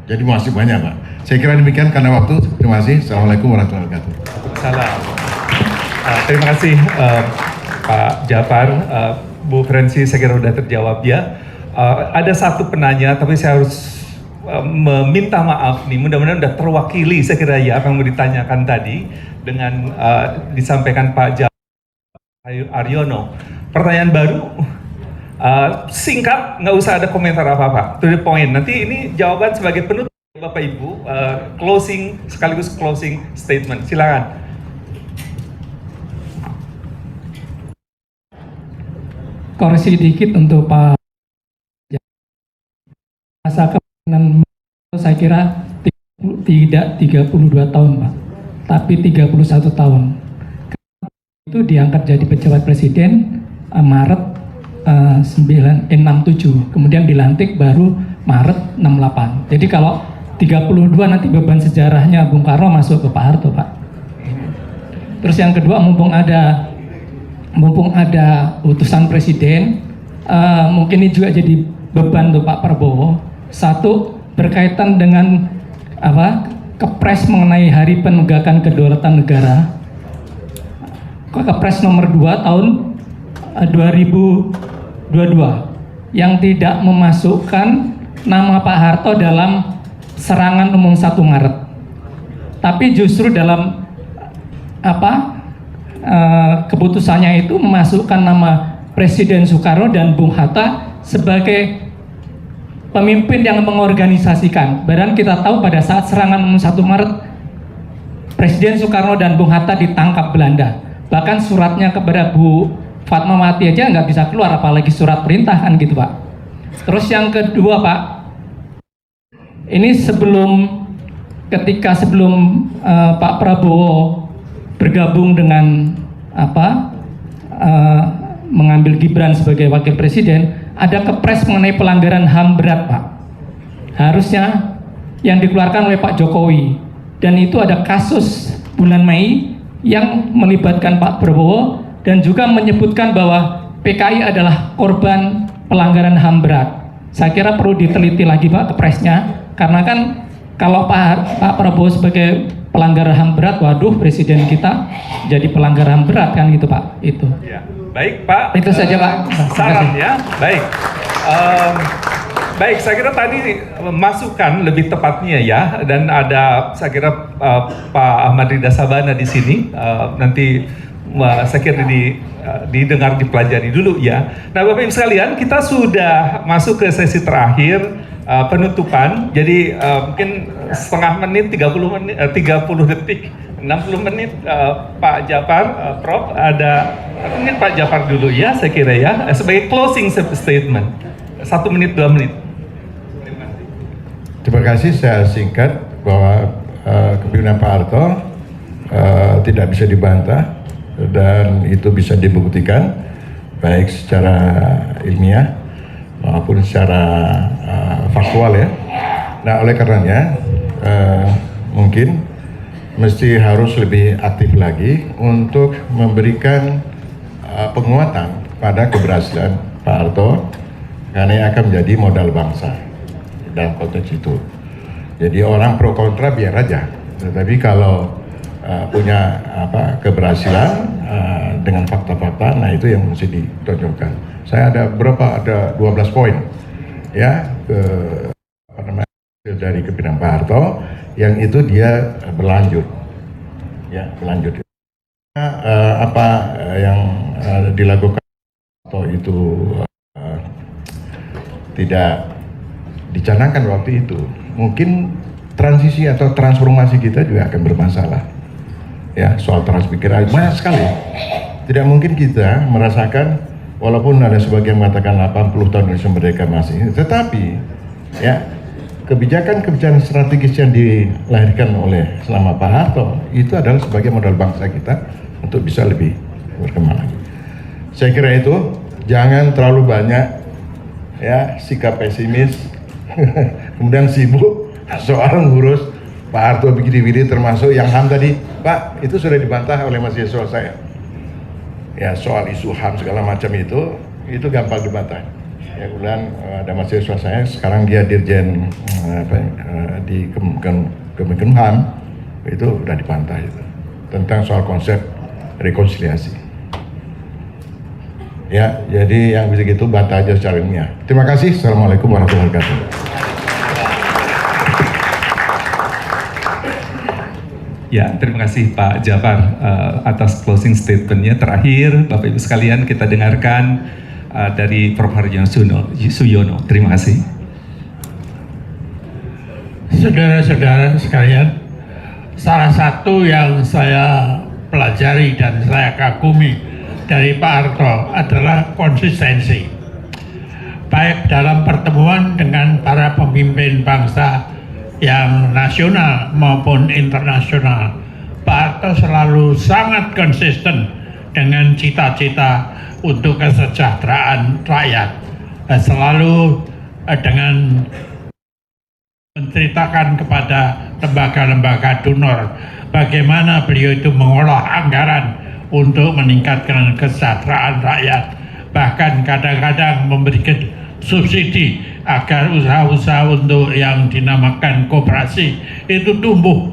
Jadi masih banyak Pak. Saya kira demikian karena waktu. Terima kasih. Assalamualaikum warahmatullahi wabarakatuh. Salam. Terima kasih Pak Jafar. Bu Frenzy saya kira sudah terjawab ya. Ada satu penanya tapi saya harus meminta maaf nih, mudah-mudahan sudah terwakili saya kira ya apa yang mau ditanyakan tadi dengan disampaikan Pak Jafar Aryono. Pertanyaan baru, singkat, nggak usah ada komentar apa-apa, to the point. Nanti ini jawaban sebagai penutup Bapak Ibu, closing sekaligus closing statement. Silakan. Koreksi dikit untuk Pak. Masa kepemimpinan saya kira tidak 32 tahun Pak, tapi 31 tahun. Itu diangkat jadi pejabat presiden Maret 67, kemudian dilantik baru Maret 68. Jadi kalau 32 nanti beban sejarahnya Bung Karno masuk ke Pak Harto Pak. Terus yang kedua, mumpung ada utusan presiden, mungkin ini juga jadi beban untuk Pak Prabowo. Satu, berkaitan dengan Kepres mengenai Hari Penegakan Kedaulatan Negara. Kepres nomor 2 tahun 2022 yang tidak memasukkan nama Pak Harto dalam serangan umum 1 Maret. Tapi justru dalam keputusannya itu memasukkan nama Presiden Soekarno dan Bung Hatta sebagai pemimpin yang mengorganisasikan. Padahal kita tahu pada saat serangan umum 1 Maret Presiden Soekarno dan Bung Hatta ditangkap Belanda. Bahkan suratnya kepada Bu Fatmawati aja nggak bisa keluar, apalagi surat perintah kan gitu Pak. Terus yang kedua Pak, ini sebelum Pak Prabowo bergabung dengan mengambil Gibran sebagai wakil presiden, ada kepres mengenai pelanggaran HAM berat Pak. Harusnya yang dikeluarkan oleh Pak Jokowi, dan itu ada kasus bulan Mei yang melibatkan Pak Prabowo dan juga menyebutkan bahwa PKI adalah korban pelanggaran HAM berat. Saya kira perlu diteliti lagi Pak kepresnya, karena kan kalau Pak Prabowo sebagai pelanggar HAM berat, waduh presiden kita jadi pelanggar HAM berat kan gitu Pak. Itu. Ya. Baik Pak. Itu saja Pak. Saran ya. Baik. Baik, saya kira tadi masukan lebih tepatnya ya, dan ada saya kira Pak Ahmad Rida Sabana di sini nanti saya kira didengar, dipelajari dulu ya. Nah Bapak Ibu sekalian, kita sudah masuk ke sesi terakhir penutupan. Jadi mungkin setengah menit, 30 menit, 30 detik, 60 menit Pak Jafar, Prof, ada mungkin Pak Jafar dulu ya, saya kira ya, sebagai closing statement. 1 menit, 2 menit. Terima kasih, saya singkat bahwa kepemimpinan Pak Harto tidak bisa dibantah dan itu bisa dibuktikan baik secara ilmiah maupun secara faktual ya. Nah oleh karenanya mungkin mesti harus lebih aktif lagi untuk memberikan penguatan pada keberhasilan Pak Harto, karena yang akan menjadi modal bangsa dalam konteks itu. Jadi orang pro kontra biar aja, tetapi kalau punya keberhasilan dengan fakta-fakta, nah itu yang mesti ditonjolkan. Saya ada ada 12 poin ya dari kepemimpinan Pak Harto yang itu dia berlanjut ya, berlanjut. Apa yang dilakukan atau itu tidak dicanangkan waktu itu, mungkin transisi atau transformasi kita juga akan bermasalah ya, soal transmigrasi banyak sekali. Tidak mungkin kita merasakan, walaupun ada sebagian mengatakan 80 tahun Indonesia merdeka masih, tetapi ya kebijakan-kebijakan strategis yang dilahirkan oleh selama Pak Harto itu adalah sebagai modal bangsa kita untuk bisa lebih berkembang lagi. Saya kira itu, jangan terlalu banyak ya sikap pesimis kemudian sibuk soal ngurus Pak Harto begini-begini, termasuk yang HAM tadi Pak, itu sudah dibantah oleh mahasiswa saya ya, soal isu HAM segala macam itu gampang dibantah ya. Kemudian ada mahasiswa saya sekarang dia dirjen di Kemenkumham, itu udah dibantah itu tentang soal konsep rekonsiliasi ya. Jadi yang bisa gitu bantah aja secara ilmiah. Terima kasih. Assalamualaikum warahmatullahi wabarakatuh. Ya, terima kasih Pak Jafar atas closing statement-nya. Terakhir, Bapak Ibu sekalian, kita dengarkan dari Prof. Haryono Suyono. Terima kasih. Saudara-saudara sekalian, salah satu yang saya pelajari dan saya kagumi dari Pak Harto adalah konsistensi. Baik dalam pertemuan dengan para pemimpin bangsa yang nasional maupun internasional, Pak Harto selalu sangat konsisten dengan cita-cita untuk kesejahteraan rakyat. Selalu dengan menceritakan kepada lembaga-lembaga donor bagaimana beliau itu mengolah anggaran untuk meningkatkan kesejahteraan rakyat. Bahkan kadang-kadang memberikan subsidi agar usaha-usaha untuk yang dinamakan koperasi itu tumbuh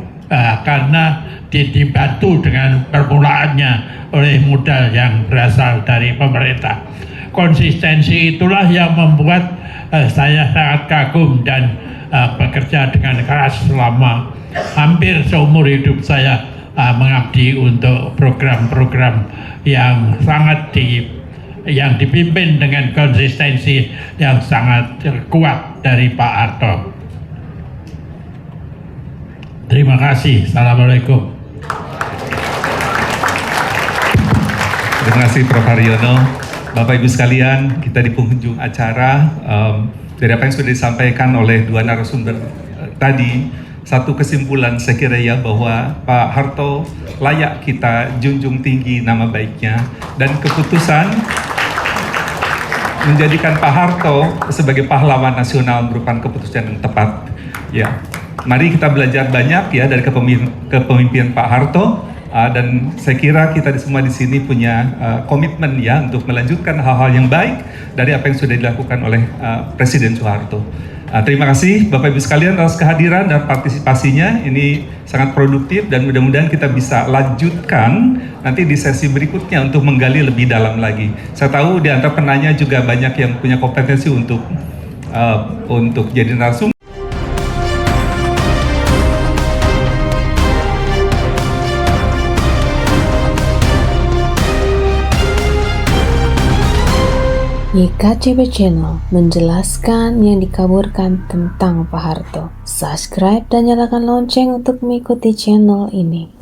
karena dibantu dengan permulaannya oleh modal yang berasal dari pemerintah. Konsistensi itulah yang membuat saya sangat kagum dan bekerja dengan keras selama hampir seumur hidup saya mengabdi untuk program-program yang sangat yang dipimpin dengan konsistensi yang sangat kuat dari Pak Harto. Terima kasih. Assalamualaikum. Terima kasih Prof. Haryono. Bapak Ibu sekalian, kita di penghujung acara, dari apa yang sudah disampaikan oleh dua narasumber tadi, satu kesimpulan saya kira ya, bahwa Pak Harto layak kita junjung tinggi nama baiknya, dan keputusan menjadikan Pak Harto sebagai pahlawan nasional merupakan keputusan yang tepat. Ya, mari kita belajar banyak ya dari kepemimpinan Pak Harto, dan saya kira kita semua di sini punya komitmen ya untuk melanjutkan hal-hal yang baik dari apa yang sudah dilakukan oleh Presiden Soeharto. Terima kasih Bapak Ibu sekalian atas kehadiran dan partisipasinya. Ini sangat produktif dan mudah-mudahan kita bisa lanjutkan nanti di sesi berikutnya untuk menggali lebih dalam lagi. Saya tahu di antara penanya juga banyak yang punya kompetensi untuk jadi narasumber. YKCB Channel menjelaskan yang dikaburkan tentang Pak Harto. Subscribe dan nyalakan lonceng untuk mengikuti channel ini.